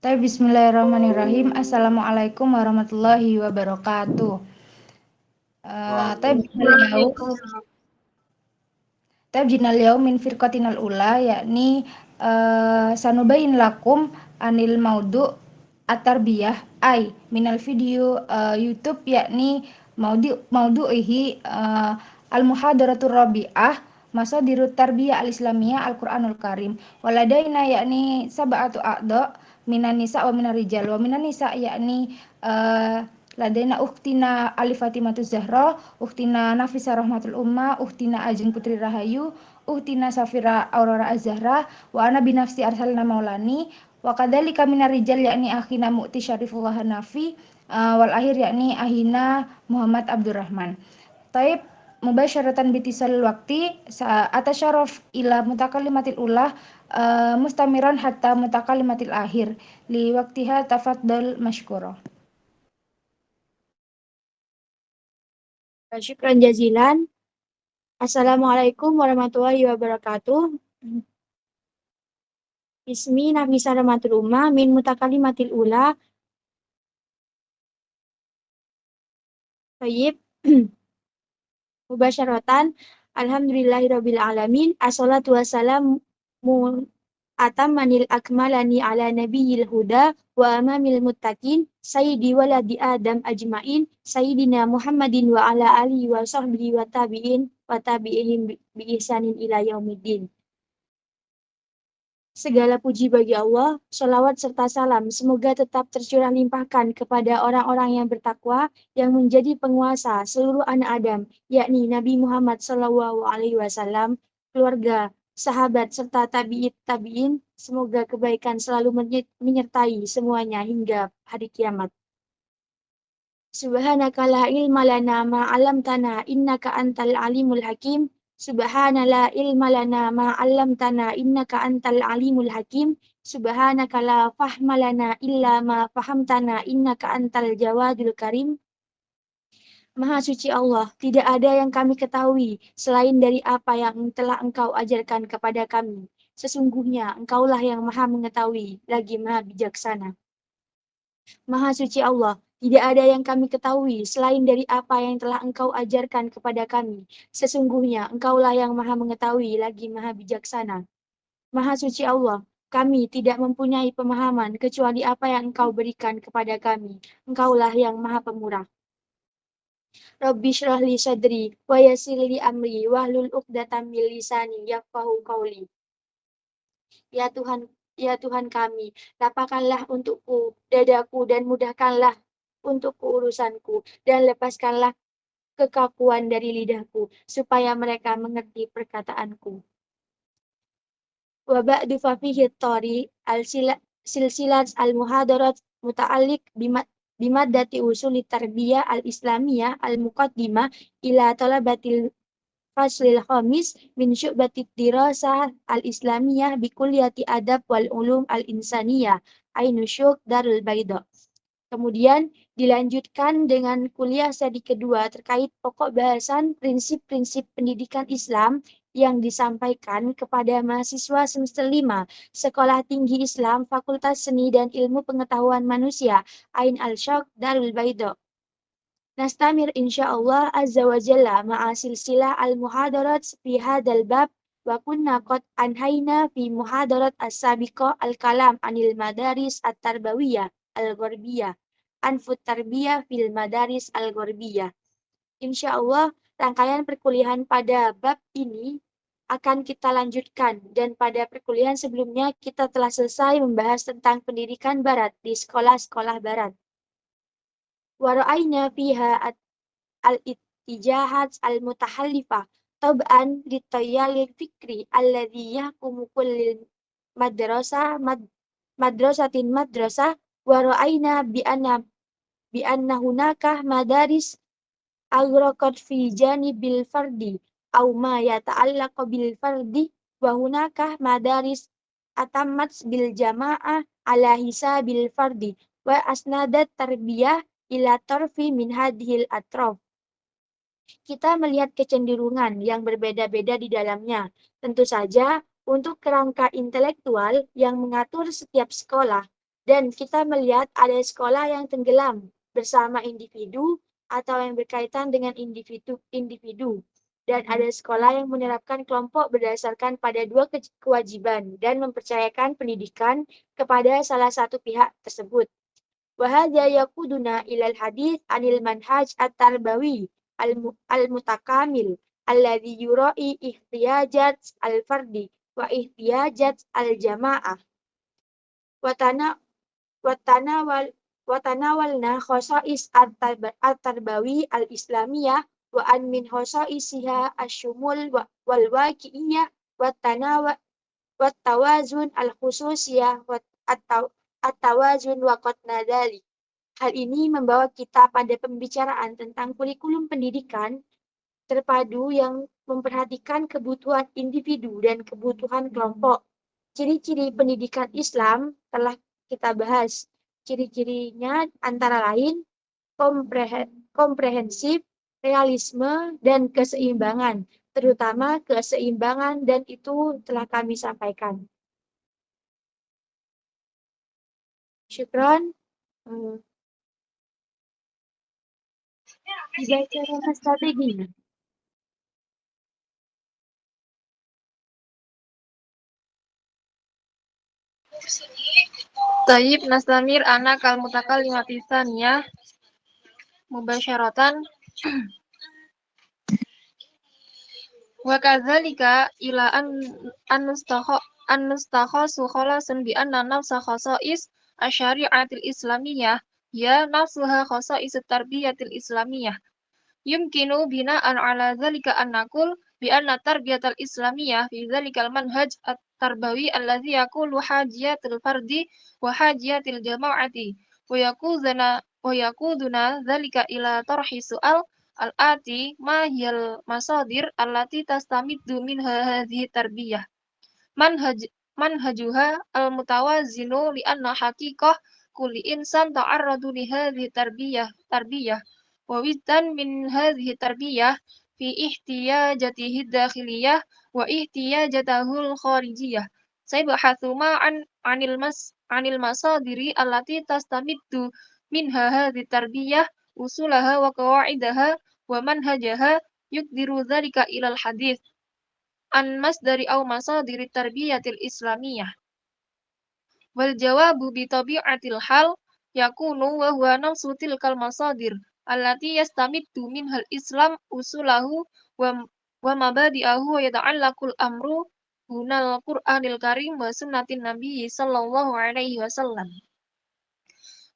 Bismillahirrahmanirrahim. Assalamualaikum warahmatullahi wabarakatuh. Tabjinal yaum min firqatinal ula, yakni sanubayin lakum anil maudu at-tarbiyah ay minal video YouTube, yakni maudu'ihi al-muhadaratur rabi'ah masadirut tarbiyah al-islamiyah al-Qur'anul Karim. Waladaina yakni sab'atu a'da minan nisa wa minar rijal. Wa minan nisa yakni ladaina uktina Ali Fatimatu Zahra, uktina Nafisa Rahmatul Umma, uktina Ajeng Putri Rahayu, uktina Safira Aurora Az-Zahra, wa ana binafsi Arsalna Maulani, wa kadzalika minar rijal yakni akhina Mu'ti Syarifullah Hanafi, wal akhir yakni ahina Muhammad Abdurrahman. Taib mubasyaratan bitisal waqti atasyaraf ila mutakalimatil ulah mustamiran hatta mutakalimatil akhir li waqtiha tafaddal mashkura. Syukran jazilan. Assalamualaikum warahmatullahi wabarakatuh. Bismi Nafisa Rahmatul Umma min mutakalimatil ula. Tayyib. Mubasyaratan. Alhamdulillahirabbil alamin. Assalatu wassalamu atamanil akmalani ala nabiyil huda wa amamil muttaqin sayyidi waladi adam ajmain sayyidina Muhammadin wa ala alihi wa sahbihi wa tabi'ihim bi ihsanin ila yaumiddin. Segala puji bagi Allah, sholawat serta salam semoga tetap tercurah limpahkan kepada orang-orang yang bertakwa yang menjadi penguasa seluruh anak Adam, yakni Nabi Muhammad SAW, keluarga, sahabat serta tabi'in. Semoga kebaikan selalu menyertai semuanya hingga hari kiamat. Subhanaka la ilma lana ma 'allamtana innaka antal alimul hakim. Subhana la ilma lana ma 'allamtana innaka antal alimul hakim. Subhanaka la fahma lana illa ma fahamtana innaka antal jawadul karim. Maha suci Allah, tidak ada yang kami ketahui selain dari apa yang telah Engkau ajarkan kepada kami. Sesungguhnya Engkaulah yang Maha mengetahui lagi Maha bijaksana. Maha suci Allah, tidak ada yang kami ketahui selain dari apa yang telah Engkau ajarkan kepada kami. Sesungguhnya Engkaulah yang Maha mengetahui lagi Maha bijaksana. Maha suci Allah, kami tidak mempunyai pemahaman kecuali apa yang Engkau berikan kepada kami. Engkaulah yang Maha Pemurah. Rabbi shrah li sadri wa yassir li amri wahlul 'uqdatam min lisani yafqahu qawli. Ya Tuhan kami, lapangkanlah untukku dadaku dan mudahkanlah untukku urusanku dan lepaskanlah kekakuan dari lidahku supaya mereka mengerti perkataanku. Wa ba'du fa fihi at-tari al-silsilat al-muhadarat muta'alliq bimaddati usuli tarbiyah al-islamiyah al-muqaddimah ila talabatil faslil khamis min syu'batit dirasah al-islamiyah bi kulliyati adab wal ulum al-insaniyah Ainu Syuk Darul Baida. Kemudian dilanjutkan dengan kuliah seri kedua terkait pokok bahasan prinsip-prinsip pendidikan Islam yang disampaikan kepada mahasiswa semester 5 Sekolah Tinggi Islam Fakultas Seni dan Ilmu Pengetahuan Manusia Ain Al-Syuk Darul Baida. Nastamir insyaallah azza wa jalla ma'a silsilah al-muhadarat fi hadzal bab wa kunna qad anhayna fi muhadarat as-sabiqah al-kalam anil madaris at-tarbawiyah al-gharbiyah anfut tarbiyah fil madaris al-gharbiyah. Insyaallah rangkaian perkuliahan pada bab ini akan kita lanjutkan dan pada perkuliahan sebelumnya kita telah selesai membahas tentang pendidikan barat di sekolah-sekolah barat. Wara'ayna fiha al-ittijahat al-mutahallifah tab'an litayyalil fikri alladhi yahkumu kullil madrasatin madrasah wara'ayna bi'anna hunaka madaris agraqat fi janibil fardi aw ma yata'allaqu bil fardi wa hunaka madaris atammat bil jama'ah ala hisabil fardi wa asnadat tarbiyah ila tarfi min hadhil atraf. Kita melihat kecenderungan yang berbeda-beda di dalamnya. Tentu saja, untuk kerangka intelektual yang mengatur setiap sekolah, Dan kita melihat ada sekolah yang tenggelam bersama individu atau yang berkaitan dengan individu-individu. Dan ada sekolah yang menerapkan kelompok berdasarkan pada dua kewajiban dan mempercayakan pendidikan kepada salah satu pihak tersebut. Wahada yakuduna ilal hadith anil manhaj at-tarbawi al-mutakamil alladhi yura'i ihtiyajat al-fardi wa ihtiyajat al-jama'ah. Watana watanawal watanawalna khosais at-tarbawi al-islamiyah wa an min khosaisiha asyumul wal waqi'iyah wat-tawazun al-khususiyah at-tawazun wa qatna dzalik. Hal ini membawa kita pada pembicaraan tentang kurikulum pendidikan terpadu yang memperhatikan kebutuhan individu dan kebutuhan kelompok. Ciri-ciri pendidikan Islam telah kita bahas. Ciri-cirinya antara lain komprehensif, realisme, dan keseimbangan. Terutama keseimbangan, dan itu telah kami sampaikan. Syukron. Dibaca nama strateginya. Tayyib nastamir ana kal mutakallimati tsaniyah mubasyaratan wa kadzalika ila an nustakhasu khalasun bi anna nafsa khasais asyari'atil islamiyah ya nafsuha khasais tarbiyatil islamiyah yumkinu bina'an ala dzalika an naqul bi anna tarbiyatal islamiyah fi dzalikal manhaj at-tarbawi alladhi yaqulu hajiyatul fardi wa hajiyatil jama'ati wa yakuduna dzalika ila tarhi su'al al-ati ma hiyal masadir allati tastamiddu minha hadhihi tarbiyah manhajuha al-mutawazinu li anna haqiqah kulli insan ta'arradu li hadhihi tarbiyah wa wizdan min hadhihi tarbiyah fi ihtiyajatihi dakhiliyah wa ihtiyajatahul kharijiyah saybahathu ma'an anil masadiri allati tastamiddu minha hadhihi tarbiyah usulaha wa qawaidaha wa manhajaha yukdiru dzalika ilal hadith an masdari aw masadiri tarbiyatil islamiyah wal jawabu bi tabi'atil hal yakunu wa huwa nafsu tilkal masadir allati yastamiddu minhal islam usulahu wa mabadi'ahu wa yata'allaqul amru hunal qur'anil karim wa sunnatin nabi sallallahu alaihi wasallam.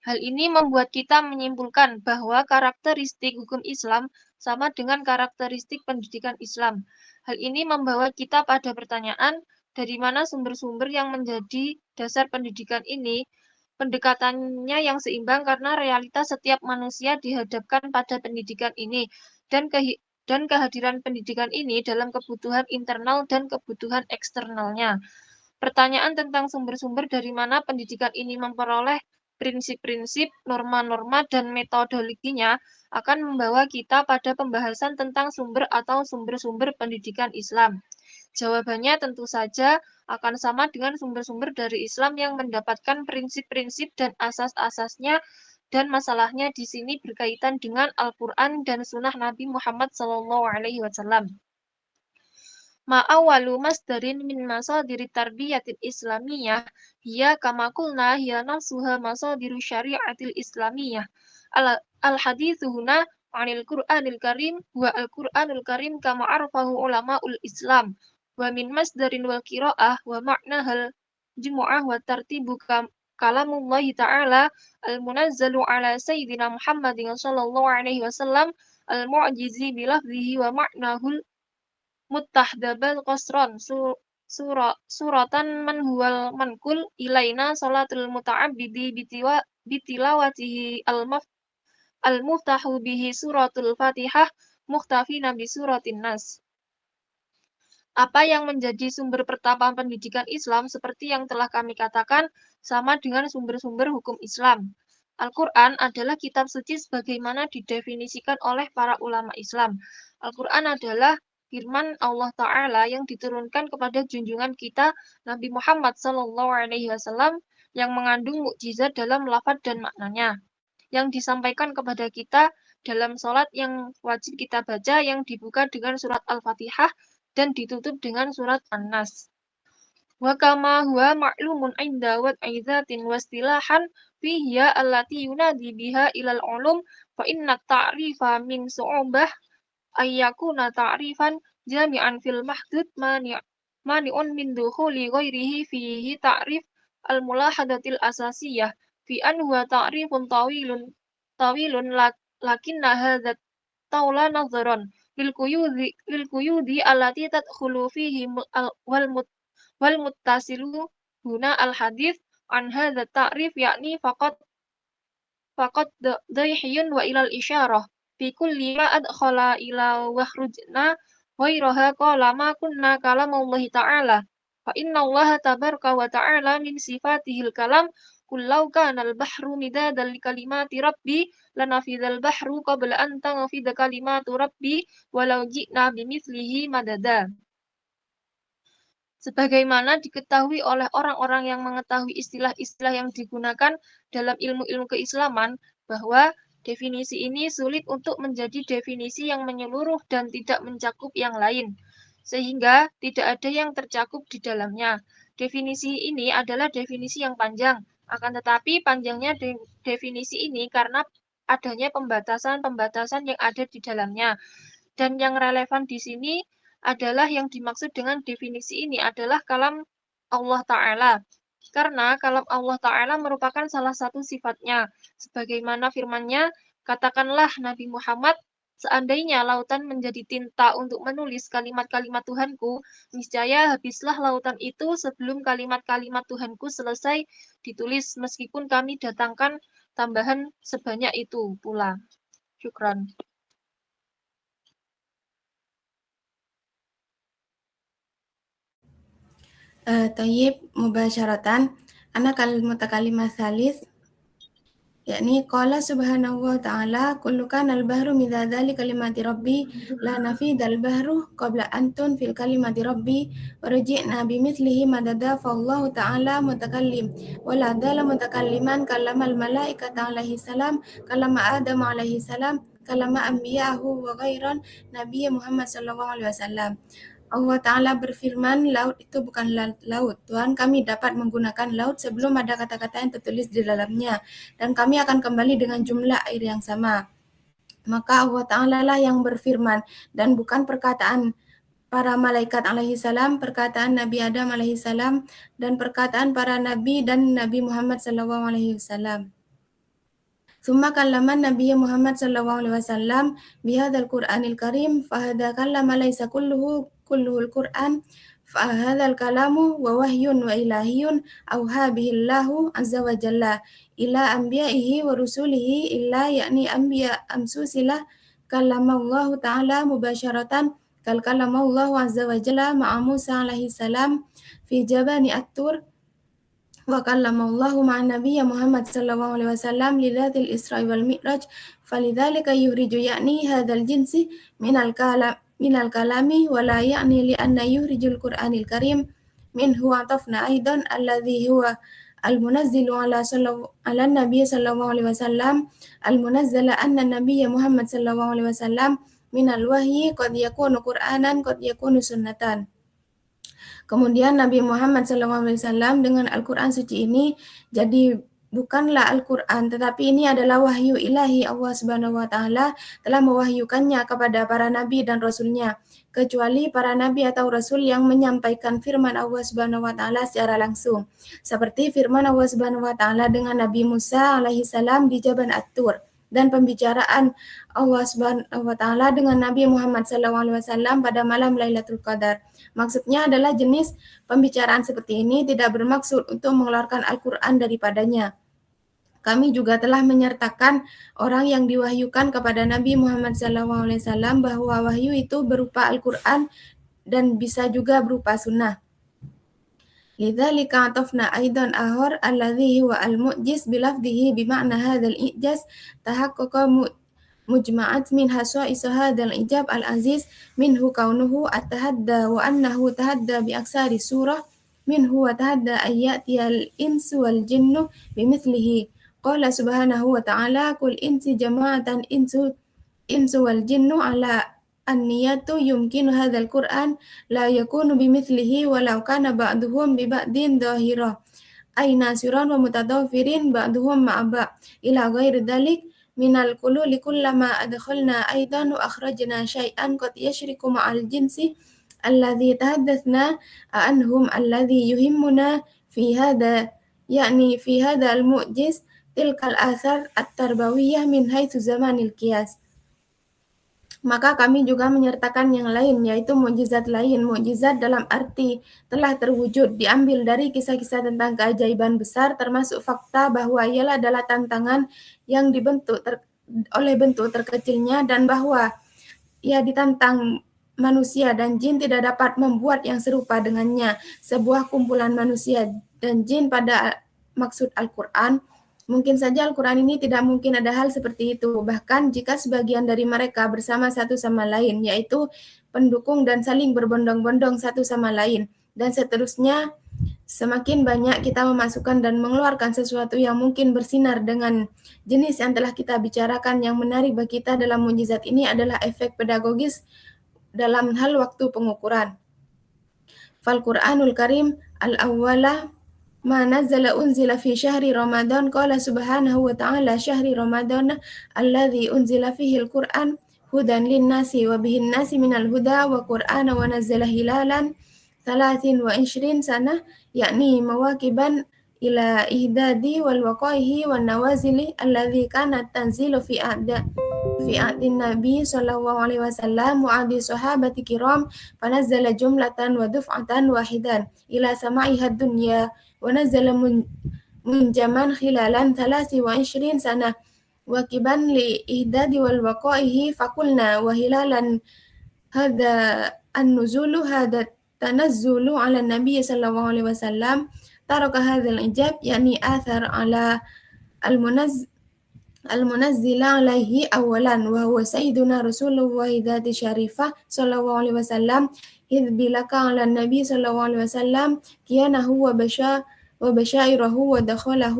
Hal ini membuat kita menyimpulkan bahwa karakteristik hukum Islam sama dengan karakteristik pendidikan Islam. Hal ini membawa kita pada pertanyaan, dari mana sumber-sumber yang menjadi dasar pendidikan ini? Pendekatannya yang seimbang karena realitas setiap manusia dihadapkan pada pendidikan ini, dan kehadiran pendidikan ini dalam kebutuhan internal dan kebutuhan eksternalnya. Pertanyaan tentang sumber-sumber dari mana pendidikan ini memperoleh prinsip-prinsip, norma-norma, dan metodologinya akan membawa kita pada pembahasan tentang sumber atau sumber-sumber pendidikan Islam. Jawabannya tentu saja akan sama dengan sumber-sumber dari Islam yang mendapatkan prinsip-prinsip dan asas-asasnya, dan masalahnya di sini berkaitan dengan Al-Quran dan Sunnah Nabi Muhammad SAW. Ma'awalu masdarin min masadiri tarbiyatil islamiyah hiya kama qulna hiya nafsuha masadiru syari'atil islamiyah al-hadithu huna 'anil Qur'anil Karim wa al-Qur'anul Karim kama arafahu ulama'ul Islam wa min masdarin wal qira'ah wa ma'nahal jumu'ah wa tartibu kalamullahi ta'ala al-munazzalu ala sayyidina Muhammadin sallallahu alaihi wasallam al-mu'jizi bilafzihi wa ma'nahul muttahdabal qasran suratan man huwal mankul ilaina salatul muta'abbidi bitilawatihi al-muftahu bihi suratul fatihah muhtafina bi suratin nas. Apa yang menjadi sumber pertama pendidikan Islam seperti yang telah kami katakan sama dengan sumber-sumber hukum Islam. Al-Quran adalah kitab suci sebagaimana didefinisikan oleh para ulama Islam. Al-Quran adalah firman Allah Ta'ala yang diturunkan kepada junjungan kita Nabi Muhammad SAW yang mengandung mukjizat dalam lafaz dan maknanya, yang disampaikan kepada kita dalam sholat yang wajib kita baca, yang dibuka dengan surat Al-Fatihah dan ditutup dengan surat An-Nas. Wa kama huwa ma'lumun inda wad'izatin wastilahan fihiya allati yunadi biha ilal ulum fa inna ta'rifa min su'ubah ayyakuna ta'rifan jami'an fil mahdud mani'un min dukhuli ghairihi fihi ta'rif al-mulahadatil asasiyah fi an huwa ta'rifun tawilun lakinna hadha tawla nadharan lil quyudi allati tadkhulu fihi wal muttasilu huna al hadith an hadha ta'rif yakni faqat dayhiyun wa ilal isyarah fi kulli ma adkhala ila wakhrujna ghairaha qala ma kunna kalamallahi ta'ala fa inna allaha tabaraka wa ta'ala min sifatihil kalam kullau kana al-bahru midadan li kalimati rabbi lanafidhal bahru qabla an tanfida kalimatu rabbi walau ji'na bimithlihi madada. Sebagaimana diketahui oleh orang-orang yang mengetahui istilah-istilah yang digunakan dalam ilmu-ilmu keislaman, bahwa definisi ini sulit untuk menjadi definisi yang menyeluruh dan tidak mencakup yang lain, sehingga tidak ada yang tercakup di dalamnya. Definisi ini adalah definisi yang panjang, akan tetapi panjangnya definisi ini karena adanya pembatasan-pembatasan yang ada di dalamnya. Dan yang relevan di sini adalah yang dimaksud dengan definisi ini adalah kalam Allah Ta'ala. Karena kalam Allah Ta'ala merupakan salah satu sifatnya. Sebagaimana firman-Nya, katakanlah Nabi Muhammad, seandainya lautan menjadi tinta untuk menulis kalimat-kalimat Tuhanku, niscaya habislah lautan itu sebelum kalimat-kalimat Tuhanku selesai ditulis, meskipun kami datangkan tambahan sebanyak itu pula. Syukran. Tayyib mubasyaratan ana mutakalimah salis yakni qala subhanahu wa ta'ala kullu kana al-bahru midada li kalimati rabbi la nafidal bahru qabla antun fil kalimati rabbi warji'na bimithlihi madada fallahu ta'ala mutakallim wala dala mutakalliman kalamal malaikata alaihi salam kalama adam alaihi salam kalama anbiya'ahu wa ghairan nabiy Muhammad sallallahu alaihi wasallam. Allah Ta'ala berfirman, laut itu bukan laut. Tuhan, kami dapat menggunakan laut sebelum ada kata-kata yang tertulis di dalamnya. Dan kami akan kembali dengan jumlah air yang sama. Maka Allah Ta'ala lah yang berfirman. Dan bukan perkataan para malaikat alaihi salam, perkataan Nabi Adam alaihi salam, dan perkataan para nabi dan Nabi Muhammad sallallahu alaihi wasallam. Thumma kallama Nabi Muhammad sallallahu alaihi wasallam bihadzal Qur'anil Karim fahadha kallama laysa kulluhul Qur'an fahadzal kalamu wa wahyun wa ilahiyun awha bihillahu azza wa jalla ila anbiya'ihi wa rusulihi illa yakni anbiya amsusilah kallamallahu ta'ala mubasyaratan kal kallamallahu azza wa jalla ma'a Musa alaihi salam fi jabani at-tur wa kallamallahu ma'an nabiyya Muhammad sallallahu alaihi wasallam lidzil Isra wal Mi'raj falidzalika yuhriju yakni hadzal jinsi minal kalami wa la ya'ni li anna yuhrijul Qur'anil Karim min huwa tafna aidan alladhi huwa al-munazzilu ala nabiy sallallahu alaihi wasallam al-munazzala anna nabiyya Muhammad sallallahu alaihi wasallam minal wahyi qad yakunu Qur'anan qad yakunu sunnatan. Kemudian Nabi Muhammad SAW dengan Al-Quran suci ini jadi bukanlah Al-Quran, tetapi ini adalah wahyu ilahi. Allah Subhanahu wa Ta'ala telah mewahyukannya kepada para nabi dan rasulnya, kecuali para nabi atau rasul yang menyampaikan firman Allah Subhanahu wa Ta'ala secara langsung, seperti firman Allah Subhanahu wa Ta'ala dengan Nabi Musa alaihi salam di Jabal At-Tur, dan pembicaraan Allah Subhanahu wa Ta'ala dengan Nabi Muhammad SAW pada malam Lailatul Qadar. Maksudnya adalah jenis pembicaraan seperti ini tidak bermaksud untuk mengeluarkan Al-Quran daripadanya. Kami juga telah menyertakan orang yang diwahyukan kepada Nabi Muhammad SAW bahwa wahyu itu berupa Al-Quran dan bisa juga berupa sunnah. Lidzalika atafna aidan ahor alladhi huwa al-mu'jiz bilafdhihi bima'na hadzal i'jaz tahaqqaqa mujma'at min hasa'is hadzal ijab al-aziz minhu kaunuhu at-tahadda wa annahu tahadda bi aksari surah منه وتهدى أن يأتي الإنس والجن بمثله قال سبحانه وتعالى قل إنس جماعة إنس والجن على النية يمكن هذا القرآن لا يكون بمثله ولو كان بعضهم ببعض ظاهرا أي ناصرا ومتضافر بعضهم مع بعض إلى غير ذلك من القلول كلما أدخلنا أيضا وأخرجنا شيئا قد يشرك مع الجنس الذي تحدثنا عنهم الذي يهمنا في هذا يعني في هذا المعجز تلك الآثار التربوية من حيث زمان القياس. Maka kami juga menyertakan yang lain, yaitu mukjizat lain. Mukjizat dalam arti telah terwujud, diambil dari kisah-kisah tentang keajaiban besar, termasuk fakta bahwa ialah adalah tantangan yang dibentuk oleh bentuk terkecilnya, dan bahwa ia ditantang manusia dan jin tidak dapat membuat yang serupa dengannya. Sebuah kumpulan manusia dan jin pada maksud Al-Quran. Mungkin saja Al-Quran ini tidak mungkin ada hal seperti itu, bahkan jika sebagian dari mereka bersama satu sama lain, yaitu pendukung dan saling berbondong-bondong satu sama lain, dan seterusnya. Semakin banyak kita memasukkan dan mengeluarkan sesuatu yang mungkin bersinar dengan jenis yang telah kita bicarakan, yang menarik bagi kita dalam mukjizat ini adalah efek pedagogis dalam hal waktu pengukuran. Fal-Qur'anul Karim al-awwala ما نزل أنزل في شهر رمضان قال سبحانه وتعالى شهر رمضان الذي أنزل فيه القرآن هدى للناس وبه الناس من الهدى وقرآن ونزل هلالا 23 سنة يعني مواكبا إلى إهداد والوقائه والنوازل الذي كانت تنزيل في عهد النبي صلى الله عليه وسلم وعهد الصحابة الكرام فنزل جملة ودفعة واحدة إلى سماعها الدنيا ونزل منجما خلالا 23 سنة واكبا لإهداد والوقائه فقلنا وهلالا هذا النزول هذا التنزل على النبي صلى الله عليه وسلم ترك هذا الإجاب يعني آثر على المنزل عليه أولا وهو سيدنا رسول الله ذات الشريفة صلى الله عليه وسلم إذ بلك على النبي صلى الله عليه وسلم كيانه وبشائره ودخله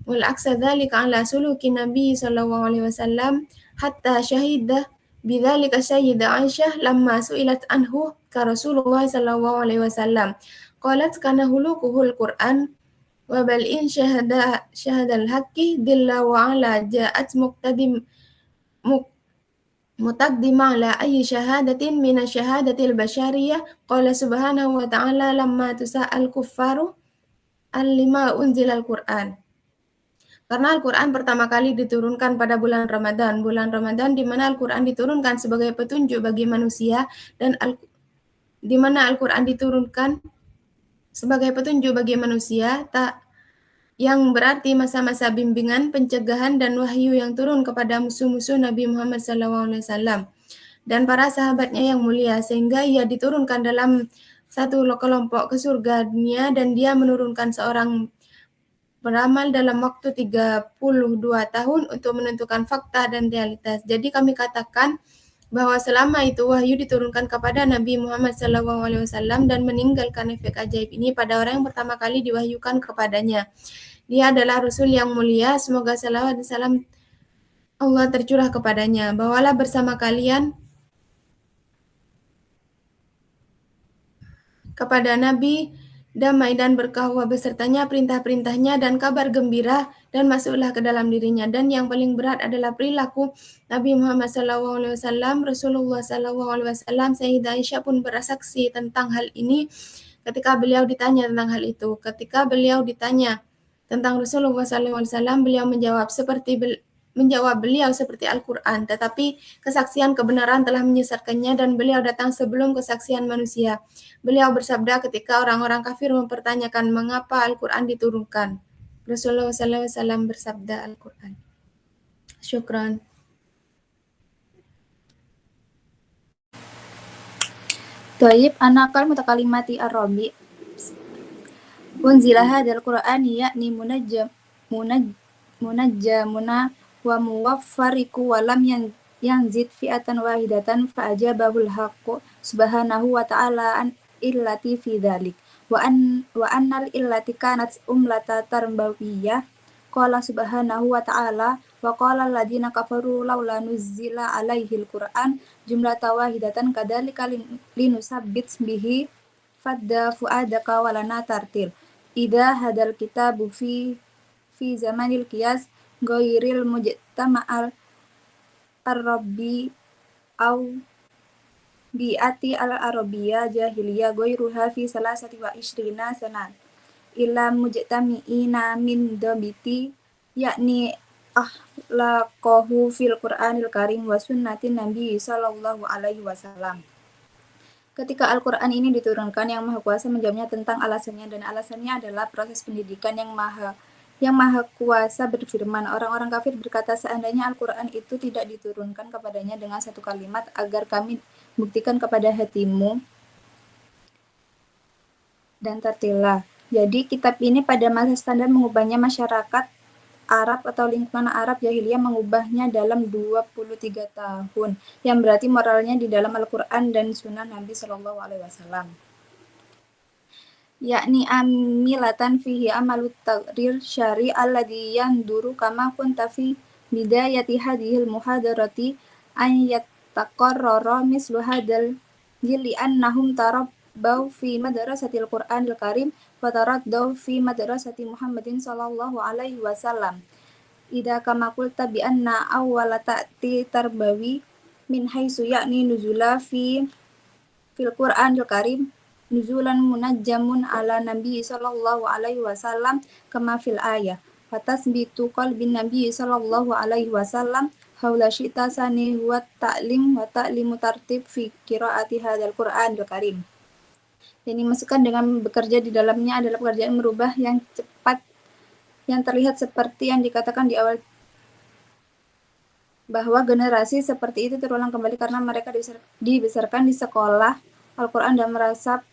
والعكس ذلك على سلوك النبي صلى الله عليه وسلم حتى شهد بذلك السيدة عائشة لما سئلت عنه كرسول الله صلى الله عليه وسلم قالت كان هلوكه القرآن وبل إن شهد الحق دل وعلا جاءت مقدمة على أي شهادة من الشهادة البشرية قال سبحانه وتعالى لما تسأل الكفار لما أنزل القرآن. Karena Al-Quran pertama kali diturunkan pada bulan Ramadan di mana Al-Quran diturunkan sebagai petunjuk bagi manusia, dan di mana Al-Quran diturunkan sebagai petunjuk bagi manusia, yang berarti masa-masa bimbingan, pencegahan, dan wahyu yang turun kepada musuh-musuh Nabi Muhammad SAW dan para sahabatnya yang mulia, sehingga ia diturunkan dalam satu kelompok ke surga dunia, dan dia menurunkan seorang beramal dalam waktu 32 tahun untuk menentukan fakta dan realitas. Jadi kami katakan bahwa selama itu wahyu diturunkan kepada Nabi Muhammad SAW dan meninggalkan efek ajaib ini pada orang yang pertama kali diwahyukan kepadanya. Dia adalah Rasul yang mulia, semoga salawat dan salam Allah tercurah kepadanya. Bawalah bersama kalian kepada Nabi damai dan berkah besertanya perintah-perintahnya dan kabar gembira, dan masuklah ke dalam dirinya. Dan yang paling berat adalah perilaku Nabi Muhammad SAW. Rasulullah SAW, Sayyidah Aisyah pun bersaksi tentang hal ini ketika beliau ditanya tentang hal itu. Ketika beliau ditanya tentang Rasulullah SAW, beliau menjawab beliau seperti Al-Quran, tetapi kesaksian kebenaran telah menyesatkannya dan beliau datang sebelum kesaksian manusia. Beliau bersabda ketika orang-orang kafir mempertanyakan mengapa Al-Quran diturunkan. Rasulullah SAW bersabda Al-Quran. Syukran. Thayyib, anakal mutakalimati ar-rabi. Unzila hadzal Qur'ani ya'ni munajjamuna wa muwaffariku wa lam yanzid fi'atan wahidatan fa ajabahul haqqu subhanahu wa ta'ala an illati fi dzalik wa annal illati kanat umlata tarbawiyah. Qala subhanahu wa ta'ala wa qala alladziina kafaru laula nuzzila alaihil qur'an jumlatan wahidatan kadzalika linusabbit bihi fadda fuadaka walana tartil idza hadal kitabu fi zamanil qiyas ghairil mujtama'al ar-rabbi au bi'ati al-arabiyya jahiliyya ghairuha fi salasati wa ishrina sanat illa mujtami'ina min dabiti yakni akhlaqahu fil Qur'anil Karim wa sunnatin Nabi sallallahu alaihi wasallam. Ketika Al-Quran ini diturunkan, Yang Maha Kuasa menjawabnya tentang alasannya, dan alasannya adalah proses pendidikan. Yang Maha Kuasa berfirman, orang-orang kafir berkata, seandainya Al-Quran itu tidak diturunkan kepadanya dengan satu kalimat agar kami buktikan kepada hatimu dan tertilah. Jadi kitab ini pada masa standar mengubahnya masyarakat Arab atau lingkungan Arab jahiliyah mengubahnya dalam 23 tahun, yang berarti moralnya di dalam Al-Quran dan Sunnah Nabi Shallallahu Alaihi Wasallam. Yakni amilatan fihi amalut taqrir syari alladhi yanduru kama kunta fi bidayati hadhil muhadarati an yattaqarrara mislu hadal jili annahum tarabbau fi madrasatil Qur'anil Karim wa taraddaw fi madrasati Muhammadin sallallahu alaihi wasallam. Idza kama qulta bi anna awwala ta'ti tarbawi min haitsu yakni nuzula fil Qur'anil Karim nuzulan munajjamun ala Nabi sallallahu alaihi wasallam kama fil ayah wa tasbitu qalbin Nabi sallallahu alaihi wasallam haula syi'ta sani wa ta'lim wa ta'limu tartib fi qiraati hadzal Qur'anil Karim. Yang dimasukkan dengan bekerja di dalamnya adalah pekerjaan merubah yang cepat yang terlihat seperti yang dikatakan di awal bahwa generasi seperti itu terulang kembali karena mereka dibesarkan di sekolah Al-Quran dan merasa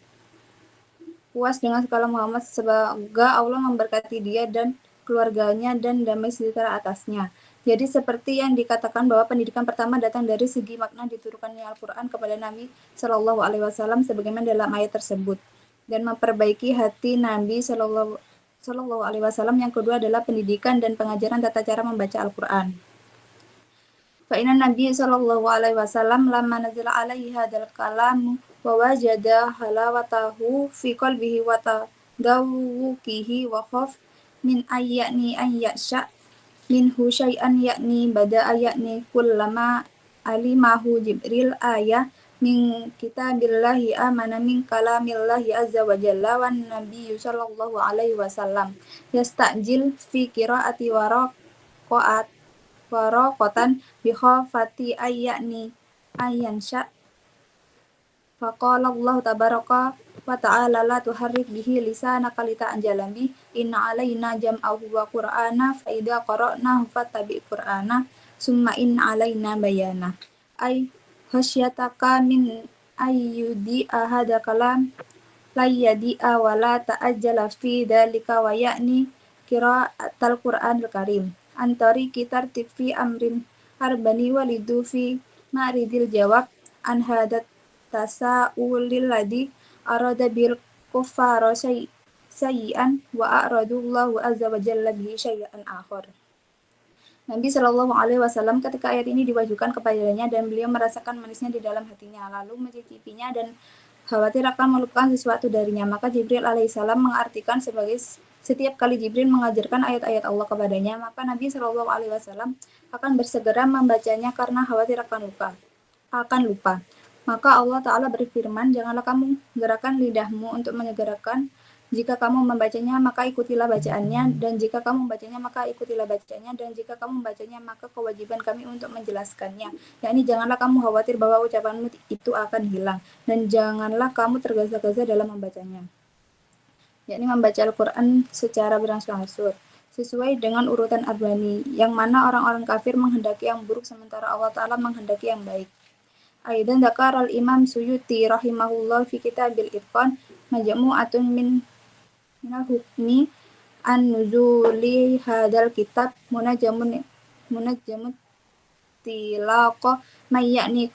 puas dengan sekolah Muhammad. Semoga Allah memberkati dia dan keluarganya dan damai sejahtera atasnya. Jadi seperti yang dikatakan bahwa pendidikan pertama datang dari segi makna diturunkannya Al-Quran kepada Nabi Shallallahu Alaihi Wasallam sebagaimana dalam ayat tersebut, dan memperbaiki hati Nabi Shallallahu Alaihi Wasallam. Yang kedua adalah pendidikan dan pengajaran tata cara membaca Al-Quran. Fa'inna Nabi Shallallahu Alaihi Wasallam lamma nazala alaihi hadzal kalam wa wajada halawatahu fi qalbihi wa tadawwukihi wa khaf min ayyani an yasha minhu syai'an yakni bada'a yakni kullama alimahu Jibril ayah min kitabillahi amana min kalamillahi azza wa jalla wan nabiyyu sallallahu alaihi wasallam yasta'jil fi qiraati waraqatan bi khafati ayyani ayyansha faqala Allah tabaraka wa ta'ala la tuharrik bihi lisanaka lita'jala bihi inna alaina jam'ahu wa qur'ana fa idza qara'nahu fattabi' qur'ana summa inna alaina bayana ay hasyataka min ayyudi ahada kalam layyadi'a wa la ta'ajjala fi dhalika wa ya'ni qira'atal Qur'anil Karim antari kitar fi amrin arbani walidu fi ma'ridil jawab an hadat tasa'ulil ladhi arada bil kuffara sayyi'an wa aradullahu azza wa jalla bihi syai'an akhar. Nabi Shallallahu Alaihi Wasallam ketika ayat ini diwahyukan kepadanya dan beliau merasakan manisnya di dalam hatinya, lalu mencicipinya dan khawatir akan melupakan sesuatu darinya. Maka Jibril alaihissalam mengartikan sebagai setiap kali Jibril mengajarkan ayat-ayat Allah kepadanya, maka Nabi Shallallahu Alaihi Wasallam akan bersegera membacanya karena khawatir akan lupa. Maka Allah Ta'ala berfirman, janganlah kamu gerakan lidahmu untuk menyegerakan. Jika kamu membacanya, maka ikutilah bacaannya. Dan jika kamu membacanya, maka ikutilah bacaannya. Dan jika kamu membacanya, maka kewajiban kami untuk menjelaskannya. Yakni janganlah kamu khawatir bahwa ucapanmu itu akan hilang. Dan janganlah kamu tergesa-gesa dalam membacanya. Yakni membaca Al-Quran secara berangsur-angsur sesuai dengan urutan arbani, yang mana orang-orang kafir menghendaki yang buruk sementara Allah Ta'ala menghendaki yang baik. Aidan dzakara al-Imam Suyuti rahimahullah fi kitabil Itqan majmu'atun min hukmi an-nuzuli hadzal kitab munajjamun tilaqa may ya'ni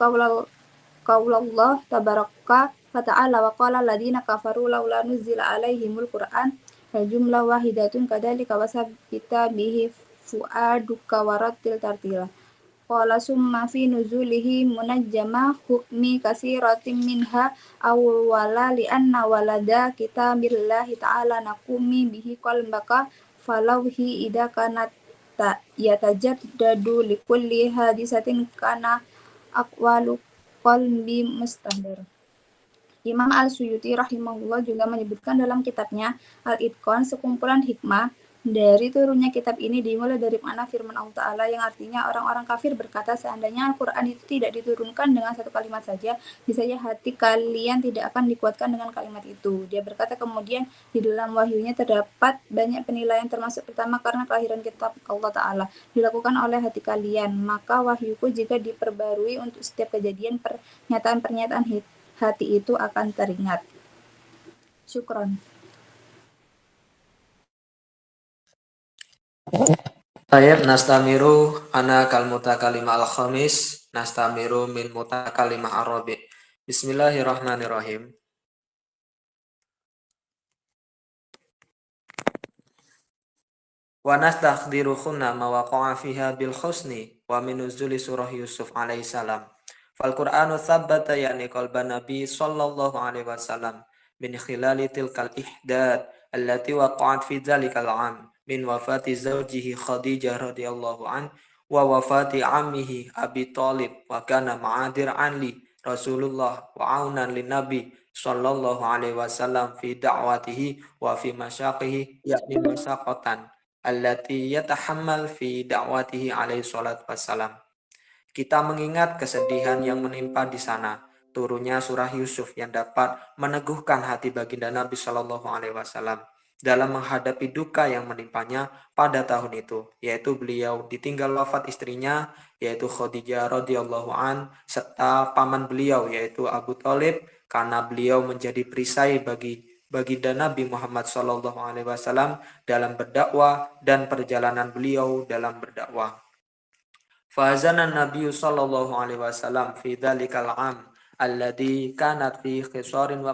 qaulallah tabaraka Fata'ala wa qala alladziina kafaru laula nuzila alaihimul Qur'an jumlah wahidatun kadzalika wasabbita bihi fu'aduka warattil tartila. Qala summa fi nuzulihi munajjama hukmi kasiratin minha awwala li'anna walada kitabillahi ta'ala nakumi bihi qalbaka falawhi idha kanat yatajaddadu likulli hadisatin kana aqwalu qalbi mustahdar. Imam Al-Suyuti rahimahullah juga menyebutkan dalam kitabnya Al-Itqan sekumpulan hikmah dari turunnya kitab ini dimulai dari makna firman Allah Ta'ala yang artinya orang-orang kafir berkata seandainya Al-Quran itu tidak diturunkan dengan satu kalimat saja, niscaya hati kalian tidak akan dikuatkan dengan kalimat itu. Dia berkata kemudian di dalam wahyunya terdapat banyak penilaian termasuk pertama karena kelahiran kitab Allah Ta'ala dilakukan oleh hati kalian, maka wahyuku jika diperbarui untuk setiap kejadian pernyataan-pernyataan hati itu akan teringat. Syukron. Tayyib nastamiru ana kal mutakalima al-khamis nastamiru min mutakalima arabi. Bismillahirrahmanirrahim. Wa nastakhdiru khunna ma waqa'a fiha bil husni wa min nuzuli surah Yusuf alaihi salam. Fal Qur'anu tsabbata yani qalban Nabi sallallahu alaihi wasallam min khilali tilkal ihdad allati waqa'at fi dzalikal 'am min wafati zawjihi Khadijah radhiyallahu an wa wafati ammihi Abi Thalib wa kana ma'adir anli Rasulullah wa aunan lin Nabi sallallahu alaihi wasallam fi da'watihi wa fi masyaqihi yakni masaqatan allati yatahammal fi da'watihi alaihi salatu wassalam. Kita mengingat kesedihan yang menimpa di sana, turunnya surah Yusuf yang dapat meneguhkan hati baginda Nabi Shallallahu Alaihi Wasallam dalam menghadapi duka yang menimpanya pada tahun itu, yaitu beliau ditinggal wafat istrinya, yaitu Khadijah radhiyallahu an, serta paman beliau yaitu Abu Thalib, karena beliau menjadi perisai bagi baginda Nabi Muhammad Shallallahu Alaihi Wasallam dalam berdakwah dan perjalanan beliau dalam berdakwah. Fazana Nabi sallallahu alaihi wasallam fi dzalikal 'am alladhi kanat fi khisarin wa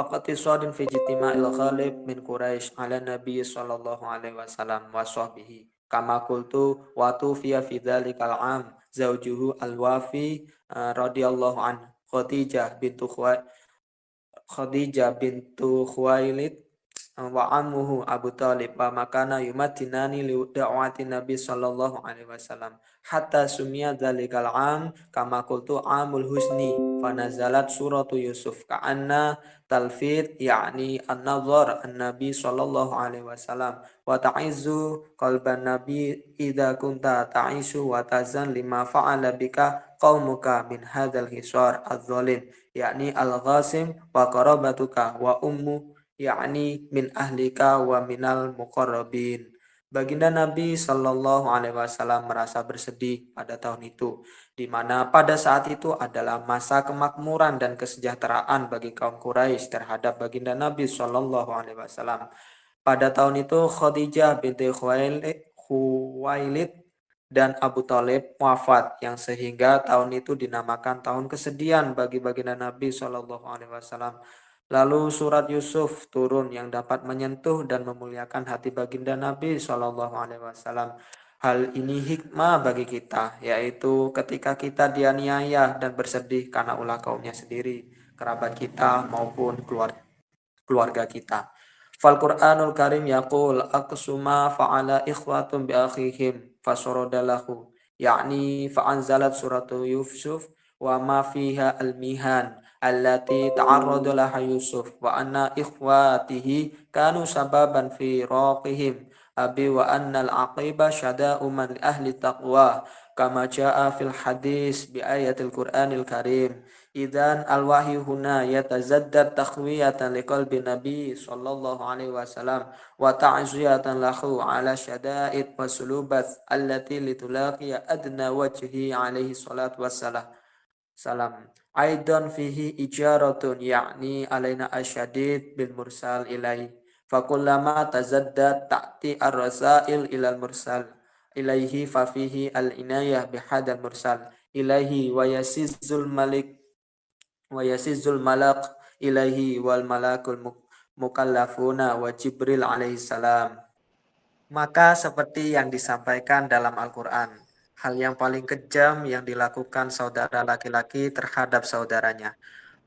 qatisarin fi ijtima'il ghalib min Quraisy ala Nabi sallallahu alaihi wasallam wa sahbihi kama qultu wa tufiya fi dzalikal 'am zaujuhu al-wafi radhiyallahu an Khadijah bintu Khuwailid wa ammuhu Abu Thalib wa makana yumatinani li da'wati Nabi sallallahu alaihi wasallam hatta sumia dzalikal 'am kama qultu 'amul husni fa nazalat suratu Yusuf ka'anna talfid yakni an-nazar an-nabi sallallahu alaihi wasallam wa ta'izzu qalban nabi idza kunta ta'isu wa tazan lima fa'ala bika qaumuka min hadzal hisar adz-dzalim yakni al-ghasim wa qarabatuka wa ummu yakni min ahlika wa minal muqarrabin. Baginda Nabi Shallallahu Alaihi Wasallam merasa bersedih pada tahun itu, di mana pada saat itu adalah masa kemakmuran dan kesejahteraan bagi kaum Quraisy terhadap baginda Nabi Shallallahu Alaihi Wasallam. Pada tahun itu Khadijah binti Khuwailid dan Abu Thalib wafat, yang sehingga tahun itu dinamakan tahun kesedihan bagi baginda Nabi Shallallahu Alaihi Wasallam. Lalu surat Yusuf turun yang dapat menyentuh dan memuliakan hati baginda Nabi Shallallahu Alaihi Wasallam. Hal ini hikmah bagi kita, yaitu ketika kita dianiaya dan bersedih karena ulah kaumnya sendiri, kerabat kita maupun keluarga kita. Fal Qur'anul Karim yaqul aqsuma fa'ala ikhwatun bi akhihim fasuradalahu yakni fa'anzalat suratu Yusuf wa ma fiha al-mihan allati ta'arrada laha Yusuf wa anna ikhwatihi kanu sababan fi raqihim abi wa anna al-aqiba syada'u man li ahli taqwa kama jaa fil hadis bi ayatil Qur'anil Karim. Idzan al-wahyu huna yatazaddad takhwiyatan liqalbi Nabi sallallahu alaihi wasallam wa ta'ziyatan lahu ala syada'id wa sulubat allati litulaqiya adna wajhi alaihi salatu wassalam. Aidan fihi ijaratun yakni alaina asyadid bil mursal ilai fakullama tazaddad ta'ti ar-rasail ilal mursal ilaihi fafihi al-inayah bihadal mursal ilaihi wa yasizul malik wa yasizzul malak ilaihi wal malakul mukallafuna wa Jibril alaihi salam. Maka seperti yang disampaikan dalam Al-Quran, hal yang paling kejam yang dilakukan saudara laki-laki terhadap saudaranya.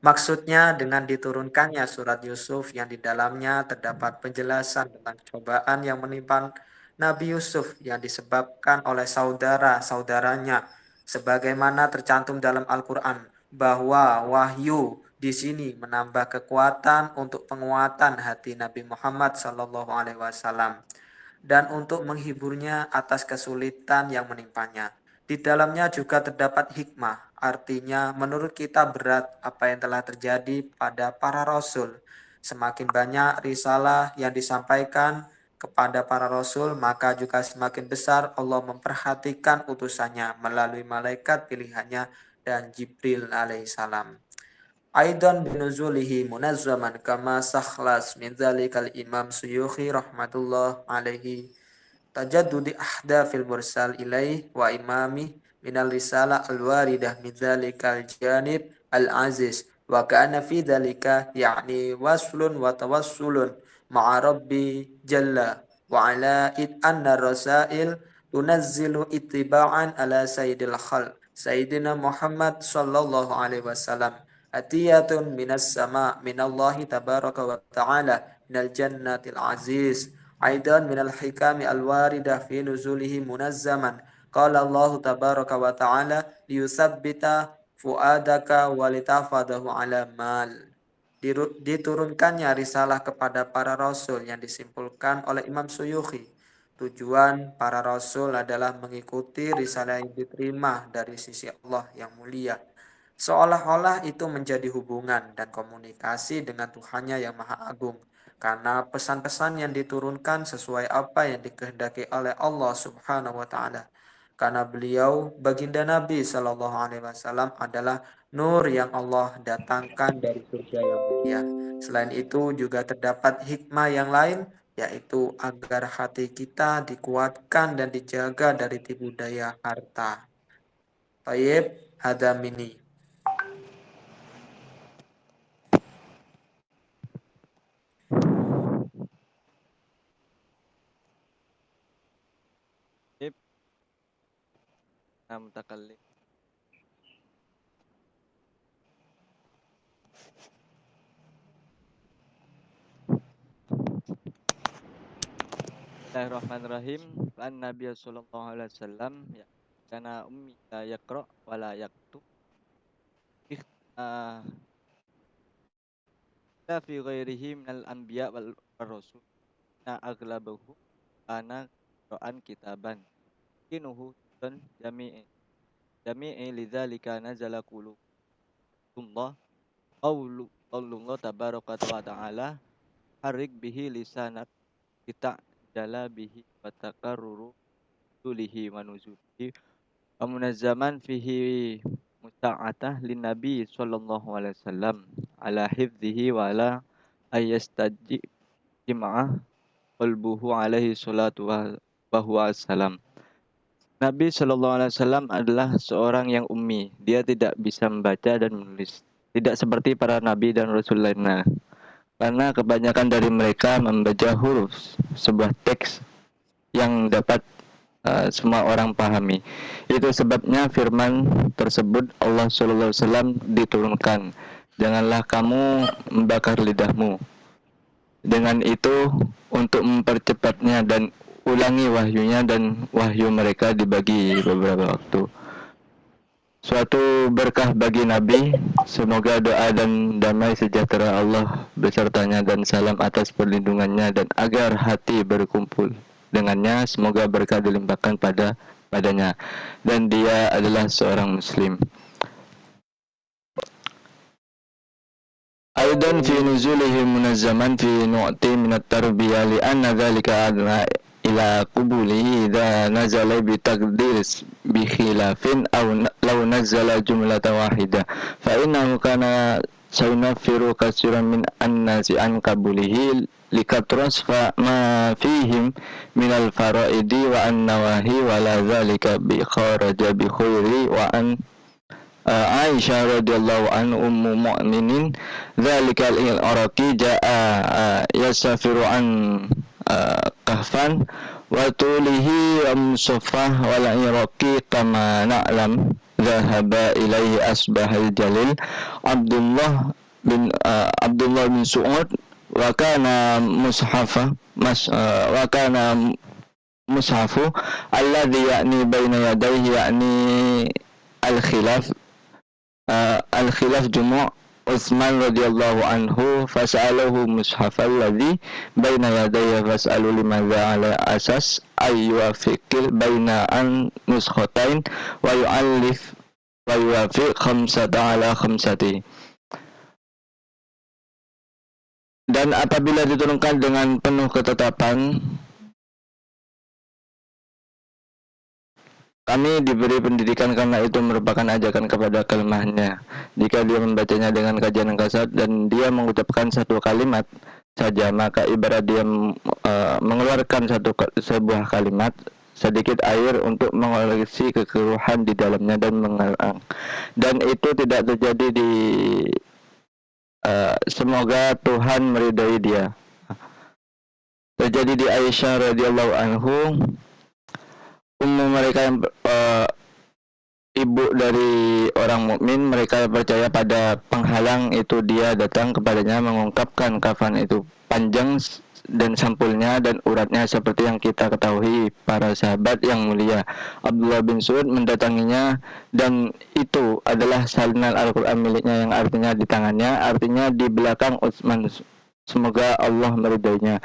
Maksudnya dengan diturunkannya surat Yusuf yang di dalamnya terdapat penjelasan tentang cobaan yang menimpa Nabi Yusuf yang disebabkan oleh saudara-saudaranya. Sebagaimana tercantum dalam Al-Quran, bahwa wahyu di sini menambah kekuatan untuk penguatan hati Nabi Muhammad SAW dan untuk menghiburnya atas kesulitan yang menimpanya. Di dalamnya juga terdapat hikmah, artinya menurut kita berat apa yang telah terjadi pada para rasul. Semakin banyak risalah yang disampaikan kepada para rasul, maka juga semakin besar Allah memperhatikan utusannya melalui malaikat pilihannya dan Jibril alaihissalam. Aidan binuzulihi munazzaman kama sakhlas min zalikal Imam Suyukhi rahmatullah alaihi tajaddudi ahdafil mursal ilaih wa imami minal risalah al-waridah min zalikal janib al-aziz wa ka'ana fi dhalika ya'ni waslun wa tawassulun ma'a rabbi jalla wa ala id anna rasail tunazzilu ittiba'an ala sayyidil khalq sayyidina Muhammad sallallahu alaihi wasallam atiyatun minas sama minallahi tabaraka wa ta'ala minal jannatil aziz aidan minal hikami al-waridah fi nuzulihi munazzaman qala Allah tabaraka wa ta'ala liyuthabbita fuadaka walitafadahu ala mal. Diturunkannya risalah kepada para rasul yang disimpulkan oleh Imam Suyukhi. Tujuan para rasul adalah mengikuti risalah yang diterima dari sisi Allah yang mulia, seolah-olah itu menjadi hubungan dan komunikasi dengan Tuhannya yang Maha Agung, karena pesan-pesan yang diturunkan sesuai apa yang dikehendaki oleh Allah Subhanahu wa Ta'ala. Karena beliau baginda Nabi Shallallahu Alaihi Wasallam adalah nur yang Allah datangkan dari surga yang mulia. Selain itu juga terdapat hikmah yang lain, yaitu agar hati kita dikuatkan dan dijaga dari tipu daya harta. Tayyib hadamini. Mutakallim. Bismillahirrahmanirrahim. An Nabi sallallahu alaihi wasallam ya kana ummi la yaqra wa la yaktub. La fi ghairihi minal anbiya wal rasul. Na aglabahu ana Qur'an kitaban. Kinuhu dan jami'i lidzalika nazala qulubullah qaulullah tabaraka wa ta'ala harik bihi lisanat kita jala bihi wa takarruru tulihi wa nuzulihi wa munazzaman fihi musta'atah lin nabi sallallahu alaihi wasallam ala hifdhihi wa ala ayyastaji jima'ah qalbuhu alaihi salatu wa huwa assalam. Nabi Shallallahu Alaihi Wasallam adalah seorang yang ummi. Dia tidak bisa membaca dan menulis. Tidak seperti para nabi dan rasul lainnya. Karena kebanyakan dari mereka membaca huruf, sebuah teks yang dapat semua orang pahami. Itu sebabnya firman tersebut Allah Shallallahu Alaihi Wasallam diturunkan. Janganlah kamu membakar lidahmu. Dengan itu untuk mempercepatnya dan ulangi wahyunya, dan wahyu mereka dibagi beberapa waktu. Suatu berkah bagi Nabi, semoga doa dan damai sejahtera Allah besertanya dan salam atas perlindungannya, dan agar hati berkumpul dengannya, semoga berkah dilimpahkan padanya, dan dia adalah seorang muslim. Aidan fi nuzulihi munazzaman fi nu'ti min at-tarbiyah li anna dhalika adna ila qubulihi idza nazala bi taqdir bi khilafin aw law nazala jumlatan wahida fa innahu kana sayunfiru katsiran min an-nasi an qabulihi likatras fa ma fihim min al-fara'idi wa an-nawahi wa la zalika bi kharaja bi khairi wa an Aisyah radhiyallahu anha ummu mu'minin dzalikal iraqi jaa yasafiru an kahfan wa tulihi musaffah wal iraqi kama na'lam dhahaba ilaihi asbahal jalil Abdullah bin Su'ud wa kana mushafu alladhi ya'ni baina yadayhi ya'ni al-khilaf jumu' Utsman radhiyallahu anhu fas'alahu mushaf alladhi baina yadayhi fas'alu limadha ala asas ayyuwafiqil baina an nuskhatain wa yu'allif wa yuwafiq khamsata ala khamsati. Dan apabila diturunkan dengan penuh ketetapan, kami diberi pendidikan karena itu merupakan ajakan kepada kelemahannya. Jika dia membacanya dengan kajian yang kasar dan dia mengucapkan satu kalimat saja, maka ibarat dia mengeluarkan sebuah kalimat sedikit air untuk mengoleksi kekeruhan di dalamnya dan mengalang. Dan itu tidak terjadi di semoga Tuhan meridai dia. Terjadi di Aisyah radhiyallahu anhu, umum mereka yang ibu dari orang mukmin, mereka percaya pada penghalang itu, dia datang kepadanya mengungkapkan kafan itu panjang dan sampulnya dan uratnya seperti yang kita ketahui para sahabat yang mulia. Abdullah bin Su'ud mendatanginya dan itu adalah salinan Al-Quran miliknya yang artinya di tangannya, artinya di belakang Utsman, semoga Allah meridainya.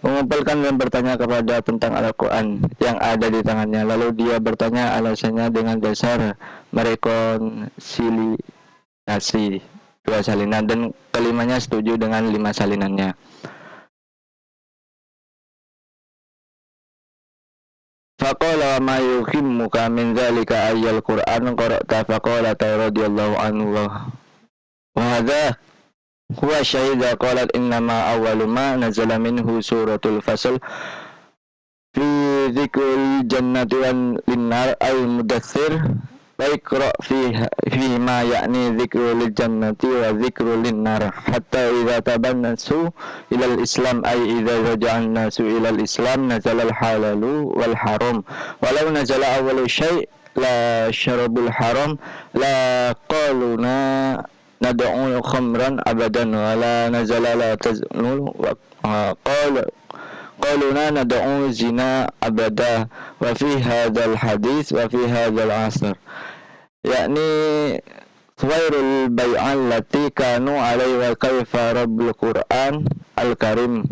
Mengumpulkan dan bertanya kepada tentang Al-Quran yang ada di tangannya. Lalu dia bertanya alasannya dengan dasar merekonsiliasi 2 salinan dan kelimanya setuju dengan 5 salinannya. Faqala ma yukhimmuka min dzalika ayyal Qur'an qara'ta faqala radhiyallahu anhu wa hadha huwa syahida qalat innama awwalu ma nazala minhu suratul fasl fi dzikril jannati wan linnar al mudaththir baikra fi ma ya'ni dzikrul jannati wa dzikrul linnar hatta idza tabannasu ila al-islam ay idza raja'an nasu ila al-islam nazala al-halalu wal haram walau nazala awwalu syai' la syarabul haram la qaluna nad'u khamran abadan wa la nazala la taznu wa qaluna nad'u zina abada wa fi hadzal hadis wa fi hadzal asr yakni khairul bai'al lati kanu alaihi wa kaifa rabbul Qur'an al-karim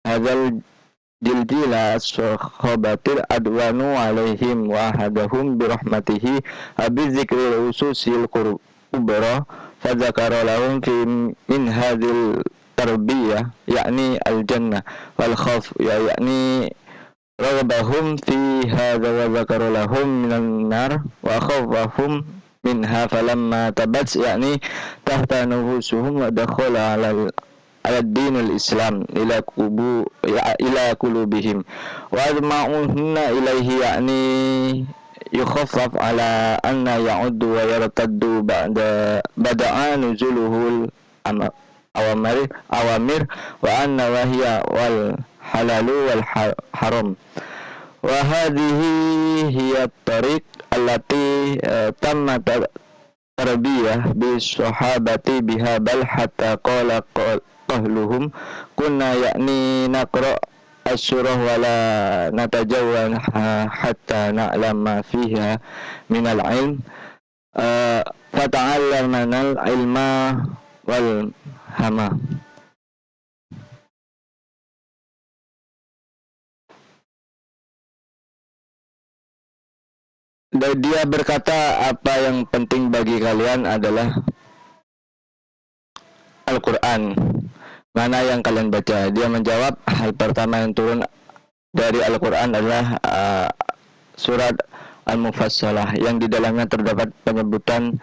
hadzal jildila as-sahabatil adwanu alaihim wa hadahum birahmatihi abi zikril ususil kubra fadzakara lahum fi min hadhil tarbiyah yakni al-jannah wal khawf yakni raghbahum fi hadza wa dzakara lahum minan nar wa khawfahum minha falamma tabat yakni tahta nufusuhum wa dakhala ala dinul islam ila qulubihim wa adma'uhunna ilaihi yakni yukhaffaf ala anna ya'uddu wa yartaddu bada'a nuzuluhul awamir wa anna wahiya wal halalu wal haram wa hadhihi hiya tariq allati tamma tarbiyah bi sahabati biha bal hatta qala qahluhum kunna ya'ni naqra as-surah wala natajawwan hatta na'lama fiha minal ilm fata'allamna al-ilma wal hama. Dan dia berkata, apa yang penting bagi kalian adalah Al-Quran. Mana yang kalian baca? Dia menjawab, hal pertama yang turun dari Al-Quran adalah surat Al-Mufassalah, yang di dalamnya terdapat penyebutan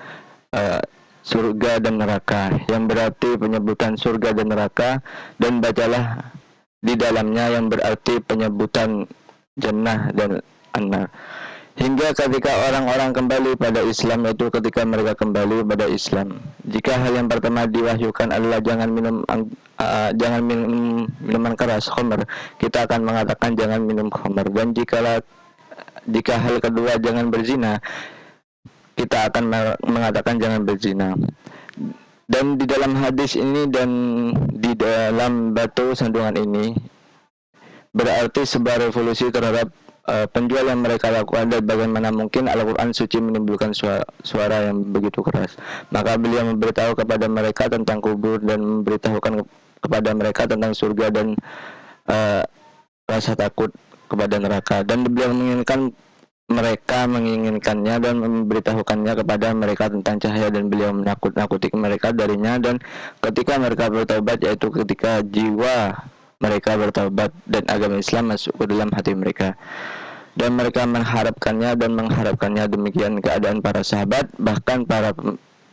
surga dan neraka, yang berarti penyebutan surga dan neraka, dan bacalah di dalamnya yang berarti penyebutan jannah dan an-nar, hingga ketika orang-orang kembali pada Islam, yaitu ketika mereka kembali pada Islam. Jika hal yang pertama diwahyukan adalah jangan minum minuman keras, khamr, kita akan mengatakan jangan minum khamr. Dan jika hal kedua jangan berzina, kita akan mengatakan jangan berzina. Dan di dalam hadis ini dan di dalam batu sandungan ini berarti sebuah revolusi terhadap penjual yang mereka lakukan, dan bagaimana mungkin Al-Quran suci menimbulkan suara yang begitu keras. Maka beliau memberitahu kepada mereka tentang kubur dan memberitahukan kepada mereka tentang surga dan rasa takut kepada neraka. Dan beliau menginginkannya dan memberitahukannya kepada mereka tentang cahaya, dan beliau menakut-nakuti mereka darinya. Dan ketika mereka bertaubat, yaitu ketika jiwa mereka bertaubat dan agama Islam masuk ke dalam hati mereka, dan mereka mengharapkannya demikian keadaan para sahabat. Bahkan para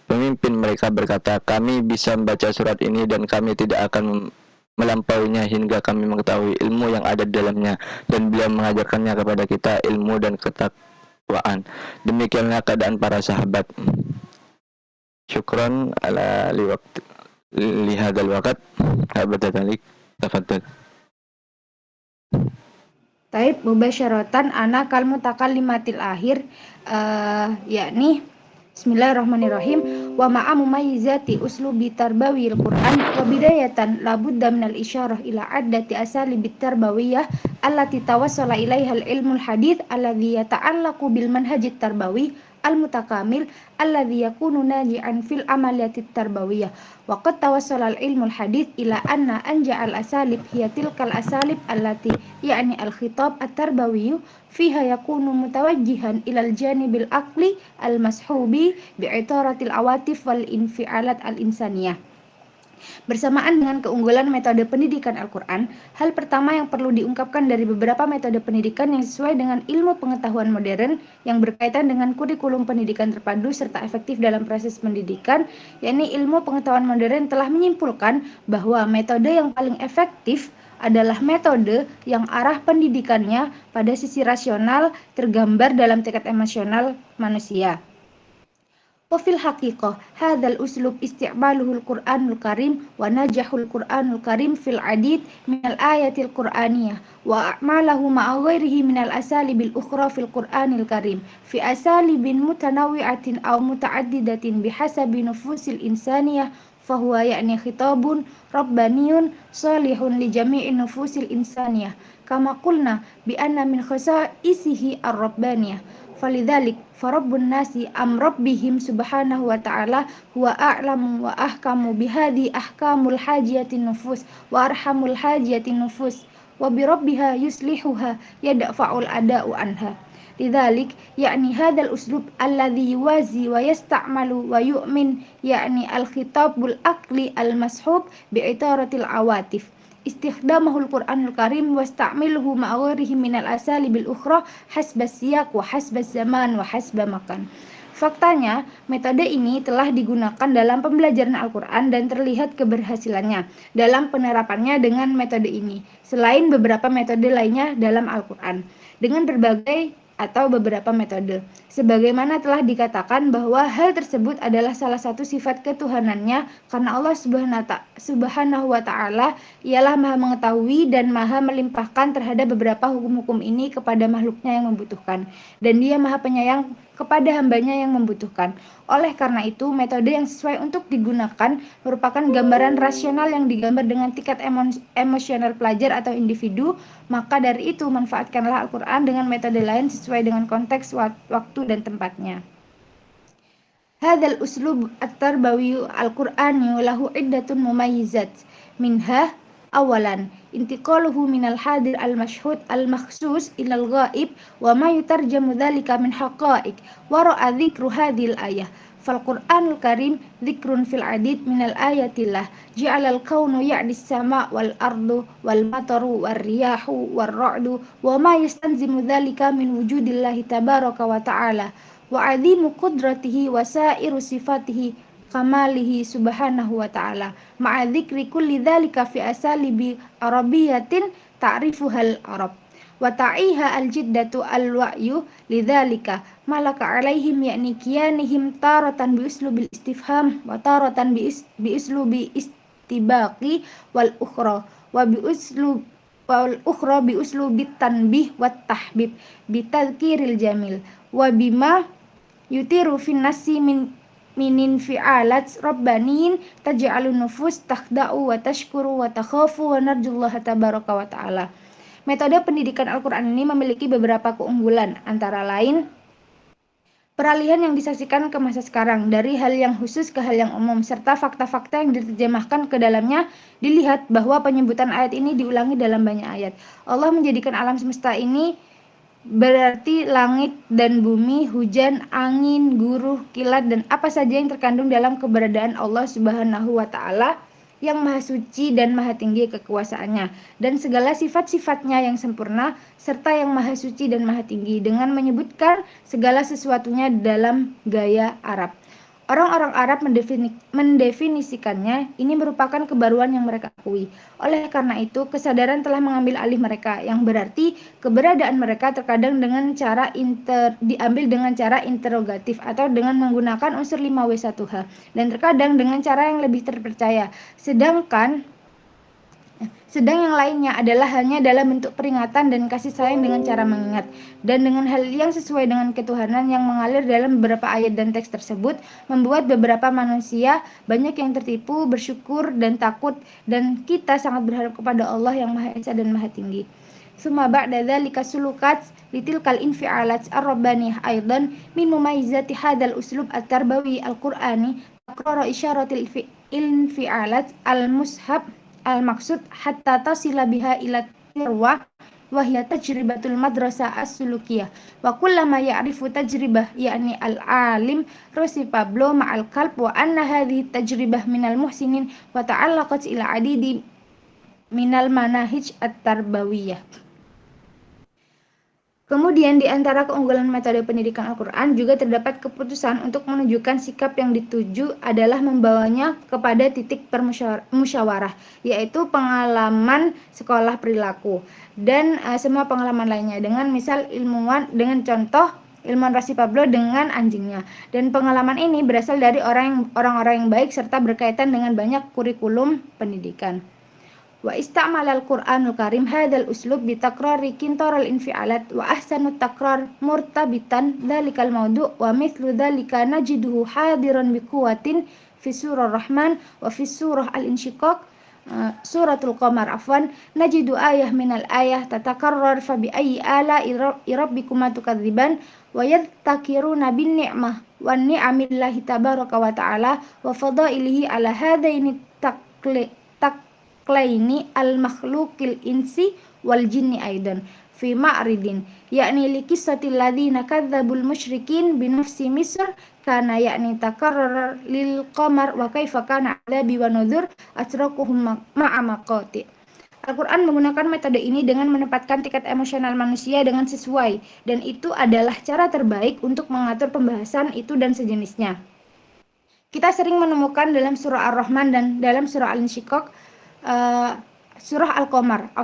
pemimpin mereka berkata, kami bisa membaca surat ini dan kami tidak akan melampauinya hingga kami mengetahui ilmu yang ada di dalamnya, dan beliau mengajarkannya kepada kita ilmu dan ketakwaan. Demikianlah keadaan para sahabat. Syukran ala lihadal waqt. Habadadalik. Tafadhal. Taib mubasyaratan ana kal mutakallimatil akhir, yakni Bismillahirrahmanirrahim. Wa ma'a mumayyizati uslubi tarbawiyil Qur'an wa bidayatan la budda minal isyarah ila addati asalibit tarbawiyah allati tawassala ilaiha al-ilmul hadits alladhi yata'allaqu bil manhajit tarbawi al-mutakamil alladhi yakunu naji'an fil amaliyatit tarbawiyah. Wa qad tawassala al-ilmul hadits ila anna anja'al asalib hiya tilkal asalib allati ya'ni al-khitab at-tarbawiyyu fiha yakunu mutawajjihan ilal janibil aqli al-mashubi bi'itaratil awatif wal infialat al-insaniyah. Bersamaan dengan keunggulan metode pendidikan Al-Quran, hal pertama yang perlu diungkapkan dari beberapa metode pendidikan yang sesuai dengan ilmu pengetahuan modern yang berkaitan dengan kurikulum pendidikan terpadu serta efektif dalam proses pendidikan, yakni ilmu pengetahuan modern telah menyimpulkan bahwa metode yang paling efektif adalah metode yang arah pendidikannya pada sisi rasional tergambar dalam tingkat emosional manusia. Wafil haqiqah hadzal uslub isti'maluhul Qur'anul Karim wa najahul Qur'anul Karim fil adid minal ayatil Qur'aniyah wa a'malahu ma'a ghairihi minal asalibil ukhra fil Qur'anil Karim fi asalibin mutanawwi'atin aw muta'addidatin bihasabi nufusil insaniyah fahuwa ya'ni khitabun rabbaniyun salihun li jami'in nufusil insaniyah kama qulna bi anna min khasaisihi ar-rabbaniyah. Falidzalik farabbun nasi am rabbihim subhanahu wa ta'ala huwa a'lamu wa ahkamu bihadi ahkamul hajiyatin nufus wa arhamul hajiyatin nufus wa birabbiha yuslihuha yadfa'ul ada'u anha. Lidzalik yakni hadzal uslub alladhi yuwazi wa yasta'malu wa yu'min yakni al-khitabul aqli al-mashhub bi'itaratil awatif istikhdamahul Qur'anul Karim wasta'miluhu ma'a ghairihi minal asalibil ukhra hasba siyaq wa hasba zaman wa hasba makan. Faktanya, metode ini telah digunakan dalam pembelajaran Al-Quran dan terlihat keberhasilannya dalam penerapannya dengan metode ini, selain beberapa metode lainnya dalam Al-Quran, dengan berbagai atau beberapa metode. Sebagaimana telah dikatakan bahwa hal tersebut adalah salah satu sifat ketuhanannya karena Allah Subhanahu wa ta'ala ialah maha mengetahui dan maha melimpahkan terhadap beberapa hukum-hukum ini kepada makhluknya yang membutuhkan, dan dia maha penyayang kepada hambanya yang membutuhkan. Oleh karena itu, metode yang sesuai untuk digunakan merupakan gambaran rasional yang digambar dengan tingkat emosional pelajar atau individu. Maka dari itu, manfaatkanlah Al-Quran dengan metode lain sesuai dengan konteks, waktu, dan tempatnya. Hadzal uslub at-tarbawiyyu al-Qur'ani lahu iddatun mumayyizat minha awalan intiqaluhu minal hadir al-mashhud al-makhsus ilal ghaib wa ma yutarjamu dhalika min haqa'iq wa ra'a dhikru hadhil ayah fal Qur'anul Karim dzikrun fil adid minal ayatillah ja'alal kaunu ya'dis sama' wal ardu wal mataru war riyahu war ra'du wa ma yastanzimu dhalika min wujudillahi tabaraka wa ta'ala wa 'azimu qudratihi wa sa'iru sifatihi kamalihi subhanahu wa ta'ala ma'a dzikri kulli dzalika fi asalibi arabiyatin ta'rifuhal arab wa ta'iha al-jiddatu al-wa'yu lidzalika malaka alaihim yakni kiyanihim taratan bi uslubil istifham wa taratan bi uslubi istibaqi wal ukhra bi uslubit tanbih wat tahbib bi tadhkiril jamil wa bima yutiru fin nasi minin fi'alat rabbanin taj'alun nufus takhda'u wa tashkuru wa takhafu wa narjullaha tabaraka wa ta'ala. Metode pendidikan Al-Quran ini memiliki beberapa keunggulan, antara lain peralihan yang disaksikan ke masa sekarang dari hal yang khusus ke hal yang umum, serta fakta-fakta yang diterjemahkan ke dalamnya. Dilihat bahwa penyebutan ayat ini diulangi dalam banyak ayat. Allah menjadikan alam semesta ini berarti langit dan bumi, hujan, angin, guruh, kilat, dan apa saja yang terkandung dalam keberadaan Allah Subhanahu wa Ta'ala yang maha suci dan maha tinggi kekuasaannya, dan segala sifat-sifatnya yang sempurna serta yang maha suci dan maha tinggi, dengan menyebutkan segala sesuatunya dalam gaya Arab. Orang-orang Arab mendefinisikannya, ini merupakan kebaruan yang mereka akui. Oleh karena itu, kesadaran telah mengambil alih mereka, yang berarti keberadaan mereka terkadang dengan cara diambil dengan cara interrogatif atau dengan menggunakan unsur 5W1H, dan terkadang dengan cara yang lebih terpercaya. Sedang yang lainnya adalah hanya dalam bentuk peringatan dan kasih sayang dengan cara mengingat, dan dengan hal yang sesuai dengan ketuhanan yang mengalir dalam beberapa ayat dan teks tersebut, membuat beberapa manusia banyak yang tertipu, bersyukur, dan takut, dan kita sangat berharap kepada Allah yang Maha Esa dan Maha Tinggi. Summa ba'da dzalika sulukat litilkal infi'alat ar-rabbaniyah aidan min mumayyizati hadzal uslub at-tarbawi al-Qur'ani taqrara isyaratil infi'alat al-mushab al-maksud hatta tasila biha ila tirwah wa hiya tajribatul madrasah as-sulukiyah wa kullama ya'rifu tajribah yakni al-alim Rosi Pablo ma'al qalb wa anna hadhihi tajribah minal muhsinin wa ta'allaqat ila adidi minal manahij at-tarbawiyah. Kemudian di antara keunggulan metode pendidikan Al-Quran juga terdapat keputusan untuk menunjukkan sikap yang dituju adalah membawanya kepada titik musyawarah, yaitu pengalaman sekolah perilaku dan semua pengalaman lainnya, dengan misal dengan contoh ilmuwan Rosi Pablo dengan anjingnya, dan pengalaman ini berasal dari orang-orang yang baik serta berkaitan dengan banyak kurikulum pendidikan. Wa ista'malal Qur'anul Karim hadzal uslub bi takrari kintaral infialat wa ahsanut takrar murtabitan dzalikal mawdu' wa mithlu dzalika najiduhu hadiran bi quwwatin fi surah Rahman wa fi surah Al-Insyiqaq suratul Qamar najidu ayah minal ayah tatakarrar fa bi ayyi ala rabbikuma tukadziban wa yadhtakiruna bin ni'mah wan ni'amillahi tabaraka wa ta'ala wa fadailihi ala hadaini taklaini al-makhluqil insi wal jinni aidan fi ma'ridin yakni likissatil ladzina kadzdzabul musyrikin bi nafsi Misr kana yakni takarrar lil qamar wa kaifa kana adabi wa nuzur asraquhum ma'a maqati. Al-Quran menggunakan metode ini dengan menempatkan tingkat emosional manusia dengan sesuai, dan itu adalah cara terbaik untuk mengatur pembahasan itu dan sejenisnya. Kita sering menemukan dalam surah Ar-Rahman dan dalam surah Al-Insyiqaq surah Al-Qamar,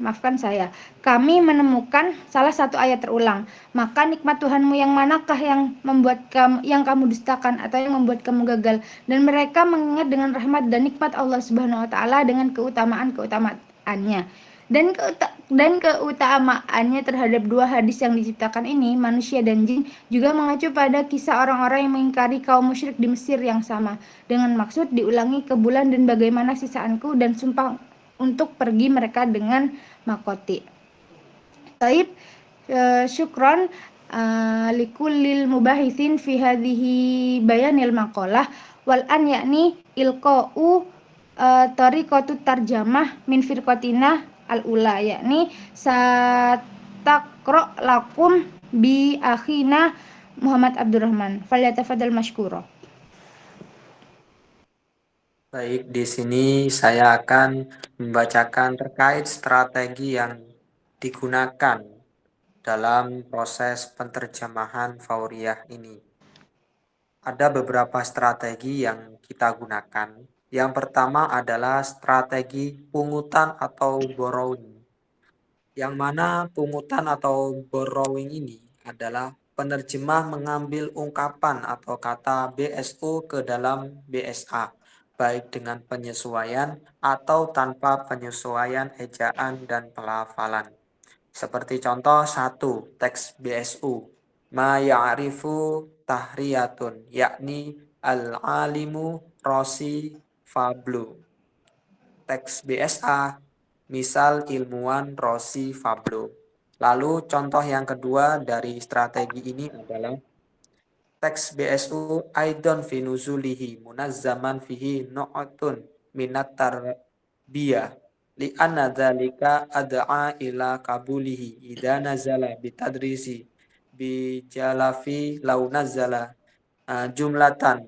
maafkan saya. Kami menemukan salah satu ayat terulang. Maka nikmat Tuhanmu yang manakah yang kamu dustakan atau yang membuat kamu gagal? Dan mereka mengingat dengan rahmat dan nikmat Allah Subhanahu wa taala dengan keutamaannya. Dan keutamaannya terhadap dua hadis yang diciptakan ini, manusia dan jin, juga mengacu pada kisah orang-orang yang mengingkari kaum musyrik di Mesir yang sama, dengan maksud diulangi ke bulan dan bagaimana sisaanku dan sumpah untuk pergi mereka dengan makoti. Taib, syukron likullil mubahithin fi hadhihi bayanil maqalah wal an yakni ilqa'u tariqatut tarjamah min firqatina al-ula yakni satakro lakum bi akhina Muhammad Abdurrahman falyatafadhal mashkura. Baik, di sini saya akan membacakan terkait strategi yang digunakan dalam proses penterjemahan Fauriyah ini. Ada beberapa strategi yang kita gunakan. Yang pertama adalah strategi pungutan atau borrowing. Yang mana pungutan atau borrowing ini adalah penerjemah mengambil ungkapan atau kata BSU ke dalam BSA, baik dengan penyesuaian atau tanpa penyesuaian ejaan dan pelafalan. Seperti contoh 1, teks BSU. Ma ya'rifu tahriyatun, yakni al-alimu rosi fablu. Teks BSA, misal ilmuwan Rosi Fablo. Lalu contoh yang kedua dari strategi ini adalah teks BSU aidon fi nuzulihi munazzaman fihi nu'atun minat tarbiyah li anna dzalika ad'a ila kabulihi idza nazala bitadrisi bijalafi lau nazala jumlatan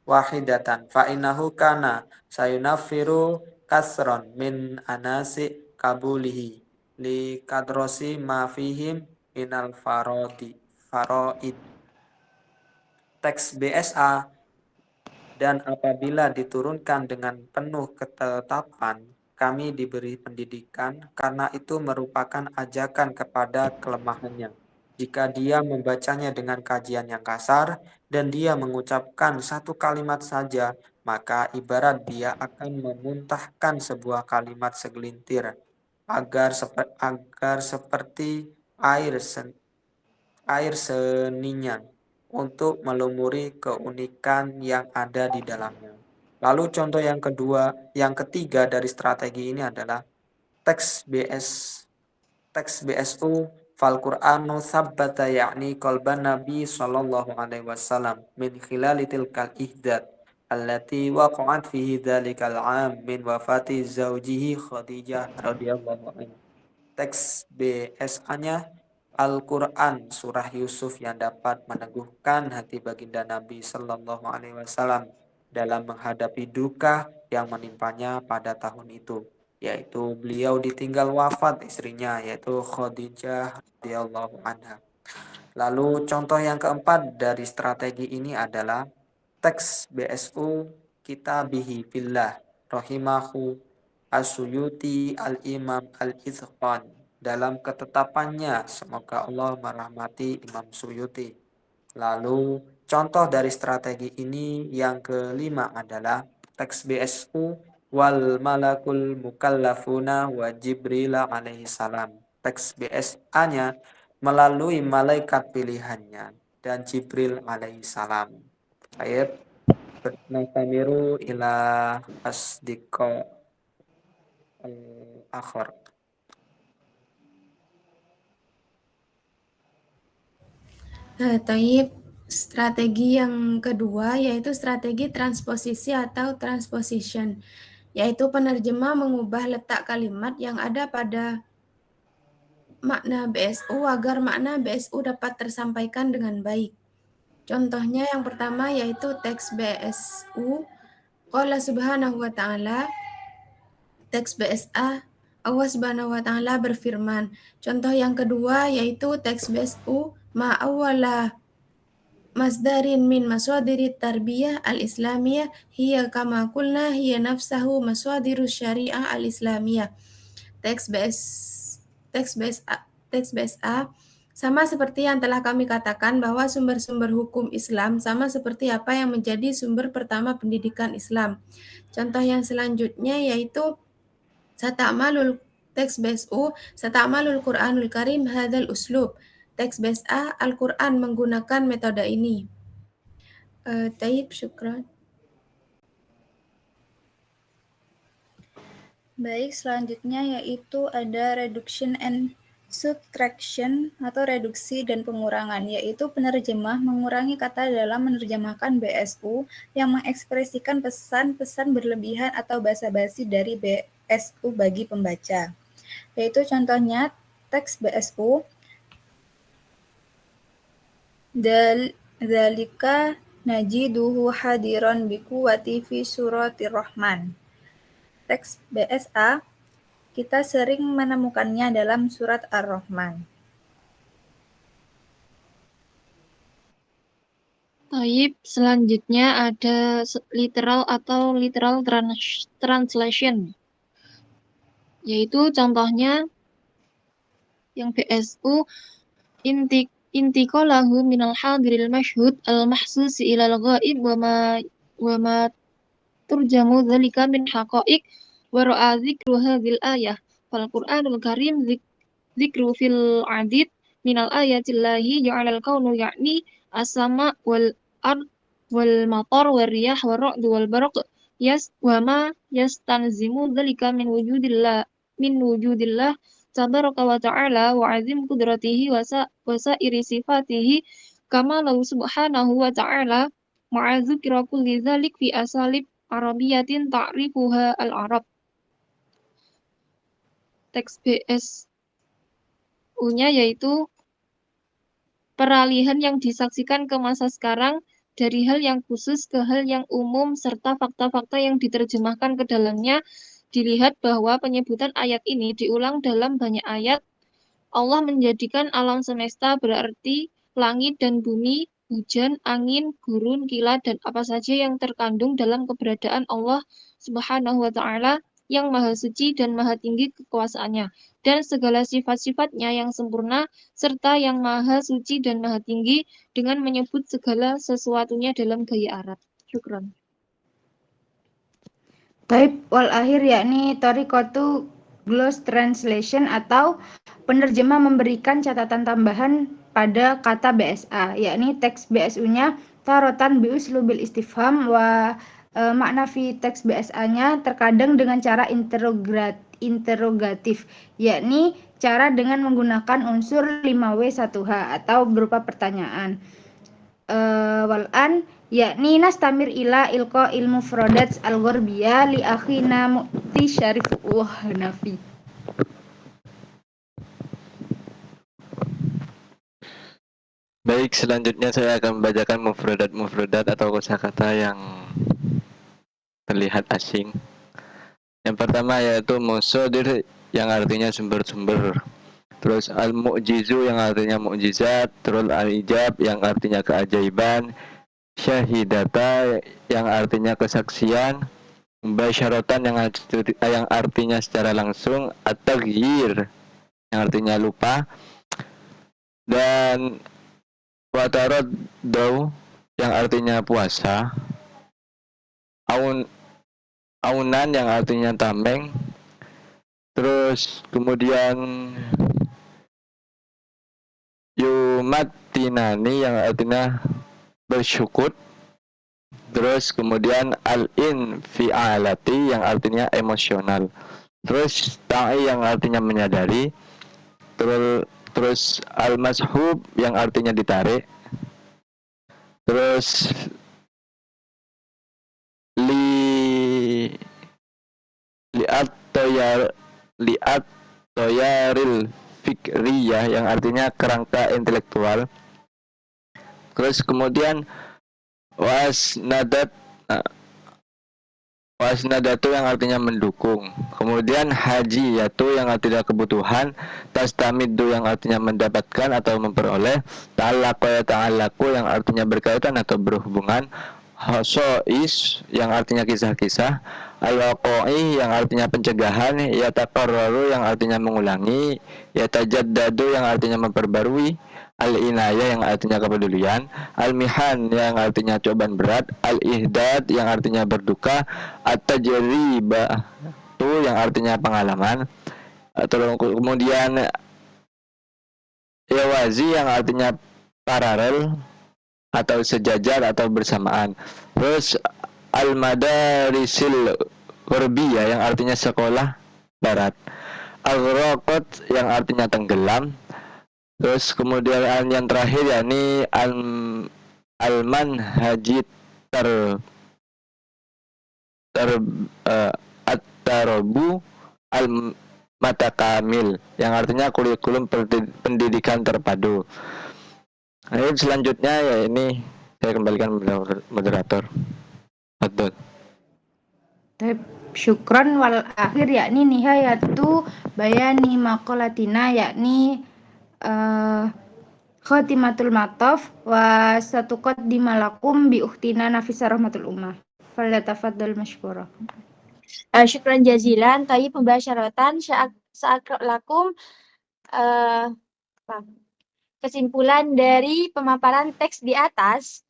wahidatan fa innahu kana sayunafiru kasron min anasi kabulihi li kadrosi ma fihim minal faraid. Teks BSA dan apabila diturunkan dengan penuh ketetapan, kami diberi pendidikan karena itu merupakan ajakan kepada kelemahannya. Jika dia membacanya dengan kajian yang kasar dan dia mengucapkan satu kalimat saja, maka ibarat dia akan memuntahkan sebuah kalimat segelintir agar seperti air seninya untuk melumuri keunikan yang ada di dalamnya. Lalu contoh yang ketiga dari strategi ini adalah teks BSU fal Qur'anu tsabbata yakni qalban Nabi sallallahu alaihi wasallam min khilali tilkal ihdat allati waqa'at fihi dzalikal 'am min wafati zaujihi Khadijah radhiyallahu anha. Teks BSA-nya Al-Quran Surah Yusuf yang dapat meneguhkan hati baginda Nabi Sallallahu Alaihi Wasallam dalam menghadapi duka yang menimpanya pada tahun itu, yaitu beliau ditinggal wafat istrinya, yaitu Khadijah radhiyallahu anha. Lalu contoh yang keempat dari strategi ini adalah teks BSU Kitabihi Fillah Rahimahu As-Suyuti Al-Imam Al-Ithqan dalam ketetapannya, semoga Allah merahmati Imam Suyuti. Lalu contoh dari strategi ini yang kelima adalah teks BSU wal malakul mukallafuna wa Jibril alaihi salam. Teks BSA-nya melalui malaikat pilihannya dan Jibril alaihi salam. Ayat nastamiru ila asdiqa al-akhir. Taib, strategi yang kedua yaitu strategi transposisi atau transposition, yaitu penerjemah mengubah letak kalimat yang ada pada makna BSU agar makna BSU dapat tersampaikan dengan baik. Contohnya yang pertama yaitu teks BSU Qala subhanahu wa ta'ala, teks BSA Allah subhanahu wa ta'ala berfirman. Contoh yang kedua yaitu teks BSU ma'awala masdarin min maswadiri tarbiyah al-islamiyah hiya kama kulna hiya nafsahu maswadiru syariah al-islamiyah. Teks BSA sama seperti yang telah kami katakan bahwa sumber-sumber hukum Islam sama seperti apa yang menjadi sumber pertama pendidikan Islam. Contoh yang selanjutnya yaitu teks BSU Sata'malul Qur'anul Karim hadzal uslub. Teks BSA Al-Qur'an menggunakan metode ini. Taib, syukran. Baik, selanjutnya yaitu ada reduction and subtraction atau reduksi dan pengurangan, yaitu penerjemah mengurangi kata dalam menerjemahkan BSU yang mengekspresikan pesan-pesan berlebihan atau basa-basi dari BSU bagi pembaca. Yaitu contohnya teks BSU dzalika najiduhu hadiran biquwati fi suratir Rahman. Teks BSA kita sering menemukannya dalam surat Ar-Rahman. Taib, selanjutnya ada literal atau literal translation, yaitu contohnya yang BSU intiqalahu minal hadiril mashhud al-mahsusi ilal ghaib wa ma turjamu dzalika min haqa'iq wa ra'a dzikru hadhil ayah fal Qur'anul Karim dzikru fil adid minal ayatillahi ja'alal kaunu ya'ni as-sama wal ard wal matar wal riyah wal ra'd wal barq wa ma yastanzimu dzalika min wujudillah tabaraka wa ta'ala wa azim qudratihi wa sa'iri sifatihi kama lahu subhanahu wa ta'ala ma'a dzikra kulli dzalik fi asalib arabiyatin ta'rifuha al-arab. Teks BSU-nya yaitu peralihan yang disaksikan ke masa sekarang dari hal yang khusus ke hal yang umum serta fakta-fakta yang diterjemahkan ke dalamnya. Dilihat bahwa penyebutan ayat ini diulang dalam banyak ayat. Allah menjadikan alam semesta berarti langit dan bumi, hujan, angin, gurun, kilat, dan apa saja yang terkandung dalam keberadaan Allah Subhanahu wa Ta'ala yang maha suci dan maha tinggi kekuasaannya, dan segala sifat-sifatnya yang sempurna, serta yang maha suci dan maha tinggi dengan menyebut segala sesuatunya dalam gaya Arab. Syukran. Taib wal akhir yakni Thariqatu Gloss Translation atau penerjemah memberikan catatan tambahan pada kata BSA, yakni teks BSU-nya tarotan biuslubil istifham wa makna fi teks BSA-nya terkadang dengan cara interrogatif, yakni cara dengan menggunakan unsur 5W1H atau berupa pertanyaan. Wal'an yakni nastamir ila ilqa ilmu frodat al-gharbiyah li akhina mu'ti syarifullah Hanafi. Baik, selanjutnya saya akan membacakan mufradat atau kosakata yang terlihat asing. Yang pertama yaitu musodir yang artinya sumber-sumber. Terus al-mu'jizu yang artinya mukjizat, terus al-ijab yang artinya keajaiban, syahidata yang artinya kesaksian, mubasyaratan yang artinya secara langsung, at-taghyir yang artinya lupa, dan watarad-daw yang artinya puasa, aunan yang artinya tameng, terus kemudian yumatinani yang artinya bersyukur, terus kemudian al-infialati yang artinya emosional, terus ta'i yang artinya menyadari, terus al-mashub yang artinya ditarik, terus liat toyaril fikriyah yang artinya kerangka intelektual. Terus kemudian wasnadatu yang artinya mendukung. Kemudian haji yaitu yang artinya kebutuhan, tastamidu yang artinya mendapatkan atau memperoleh, ta'alaku yang artinya berkaitan atau berhubungan, hasois yang artinya kisah-kisah, al-waqai yang artinya pencegahan, yatakarraru yang artinya mengulangi, yatajaddadu yang artinya memperbarui, al-inayah yang artinya kepedulian, al-mihan yang artinya cobaan berat, al-ihdad yang artinya berduka, at-tajribatu yang artinya pengalaman, kemudian yawazi yang artinya paralel atau sejajar atau bersamaan. Terus al-madarisil gharbiyah yang artinya sekolah barat, al-ghraqat yang artinya tenggelam. Terus kemudian yang terakhir yakni al-manhajit at-tarabu al-matakamil yang artinya kurikulum pendidikan terpadu. Nah, selanjutnya ya ini saya kembalikan moderator. Betul. Syukran wal akhir yakni nihayatu bayani maqalatina yakni khatimatul mataf wa satuqaddimalakum bi ukhtina Nafisa Rahmatul Ummah. Falyatafaddal mashkura. Syukran jazilan tayyib mubasyaratan sa'akrakum kesimpulan dari pemaparan teks di atas,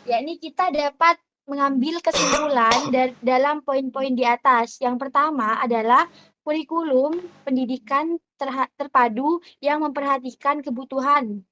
yakni kita dapat mengambil kesimpulan dalam poin-poin di atas. Yang pertama adalah kurikulum pendidikan terpadu yang memperhatikan kebutuhan.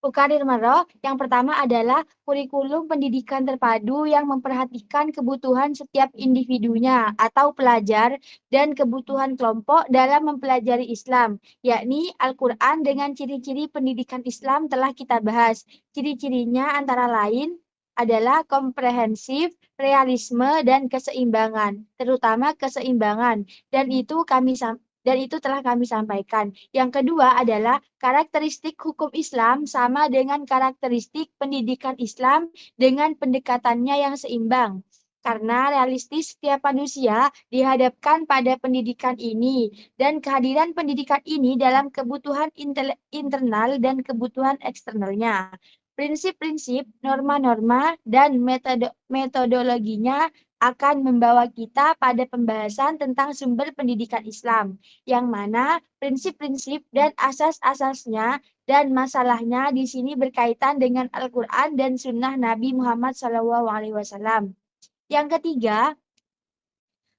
Ukarir marah. Yang pertama adalah kurikulum pendidikan terpadu yang memperhatikan kebutuhan setiap individunya atau pelajar dan kebutuhan kelompok dalam mempelajari Islam, yakni Al-Quran dengan ciri-ciri pendidikan Islam telah kita bahas. Ciri-cirinya antara lain adalah komprehensif, realisme, dan keseimbangan, terutama keseimbangan, dan itu telah kami sampaikan. Yang kedua adalah karakteristik hukum Islam sama dengan karakteristik pendidikan Islam dengan pendekatannya yang seimbang. Karena realistis setiap manusia dihadapkan pada pendidikan ini dan kehadiran pendidikan ini dalam kebutuhan internal dan kebutuhan eksternalnya. Prinsip-prinsip, norma-norma, dan metodologinya akan membawa kita pada pembahasan tentang sumber pendidikan Islam, yang mana prinsip-prinsip dan asas-asasnya dan masalahnya di sini berkaitan dengan Al-Quran dan Sunnah Nabi Muhammad SAW. Yang ketiga,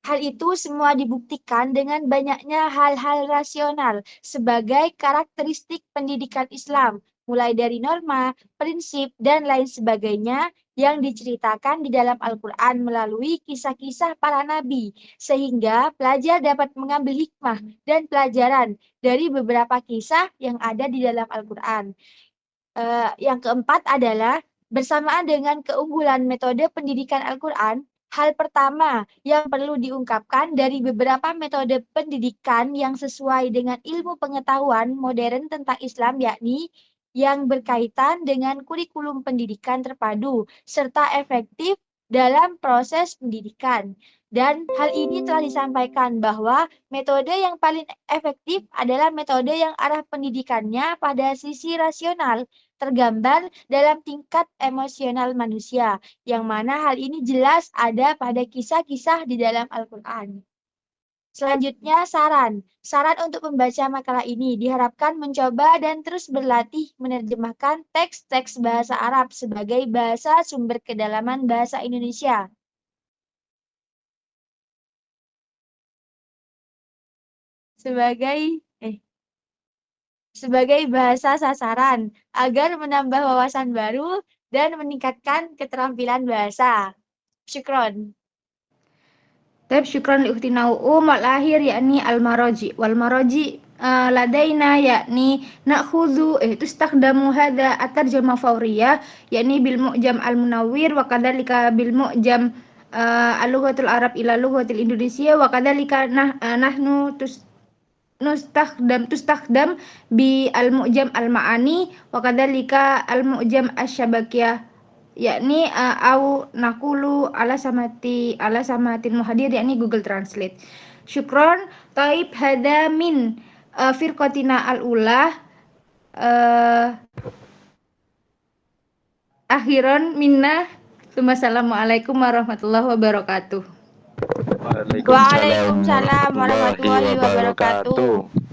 hal itu semua dibuktikan dengan banyaknya hal-hal rasional sebagai karakteristik pendidikan Islam, mulai dari norma, prinsip, dan lain sebagainya yang diceritakan di dalam Al-Quran melalui kisah-kisah para nabi, sehingga pelajar dapat mengambil hikmah dan pelajaran dari beberapa kisah yang ada di dalam Al-Quran. Yang keempat adalah, bersamaan dengan keunggulan metode pendidikan Al-Quran, hal pertama yang perlu diungkapkan dari beberapa metode pendidikan yang sesuai dengan ilmu pengetahuan modern tentang Islam, yakni yang berkaitan dengan kurikulum pendidikan terpadu serta efektif dalam proses pendidikan. Dan hal ini telah disampaikan bahwa metode yang paling efektif adalah metode yang arah pendidikannya pada sisi rasional, tergambar dalam tingkat emosional manusia, yang mana hal ini jelas ada pada kisah-kisah di dalam Al-Quran. Selanjutnya, saran. Saran untuk membaca makalah ini diharapkan mencoba dan terus berlatih menerjemahkan teks-teks bahasa Arab sebagai bahasa sumber kedalaman bahasa Indonesia. Sebagai bahasa sasaran, agar menambah wawasan baru dan meningkatkan keterampilan bahasa. Syukron. Taib syukran li ukhti Nau'um. Al-akhir yakni al-maraji. Wal-maraji ladaina yakni na'khudhu tustakhdamu hadha at-tarjamah fawriyah yakni bil mu'jam al-munawwir wa kadzalika bil mu'jam al-lughatul arab ila lughatil indonesia wa kadzalika nahnu tustakhdam bi al-mu'jam al-ma'ani wa kadzalika al-mu'jam asy-syabakiyah yakni au nakulu ala samatil muhadir yakni Google Translate. Syukron. Taib hada min firqatina al-ula akhiran minna. Wassalamualaikum warahmatullahi wabarakatuh. Waalaikumsalam warahmatullahi wabarakatuh.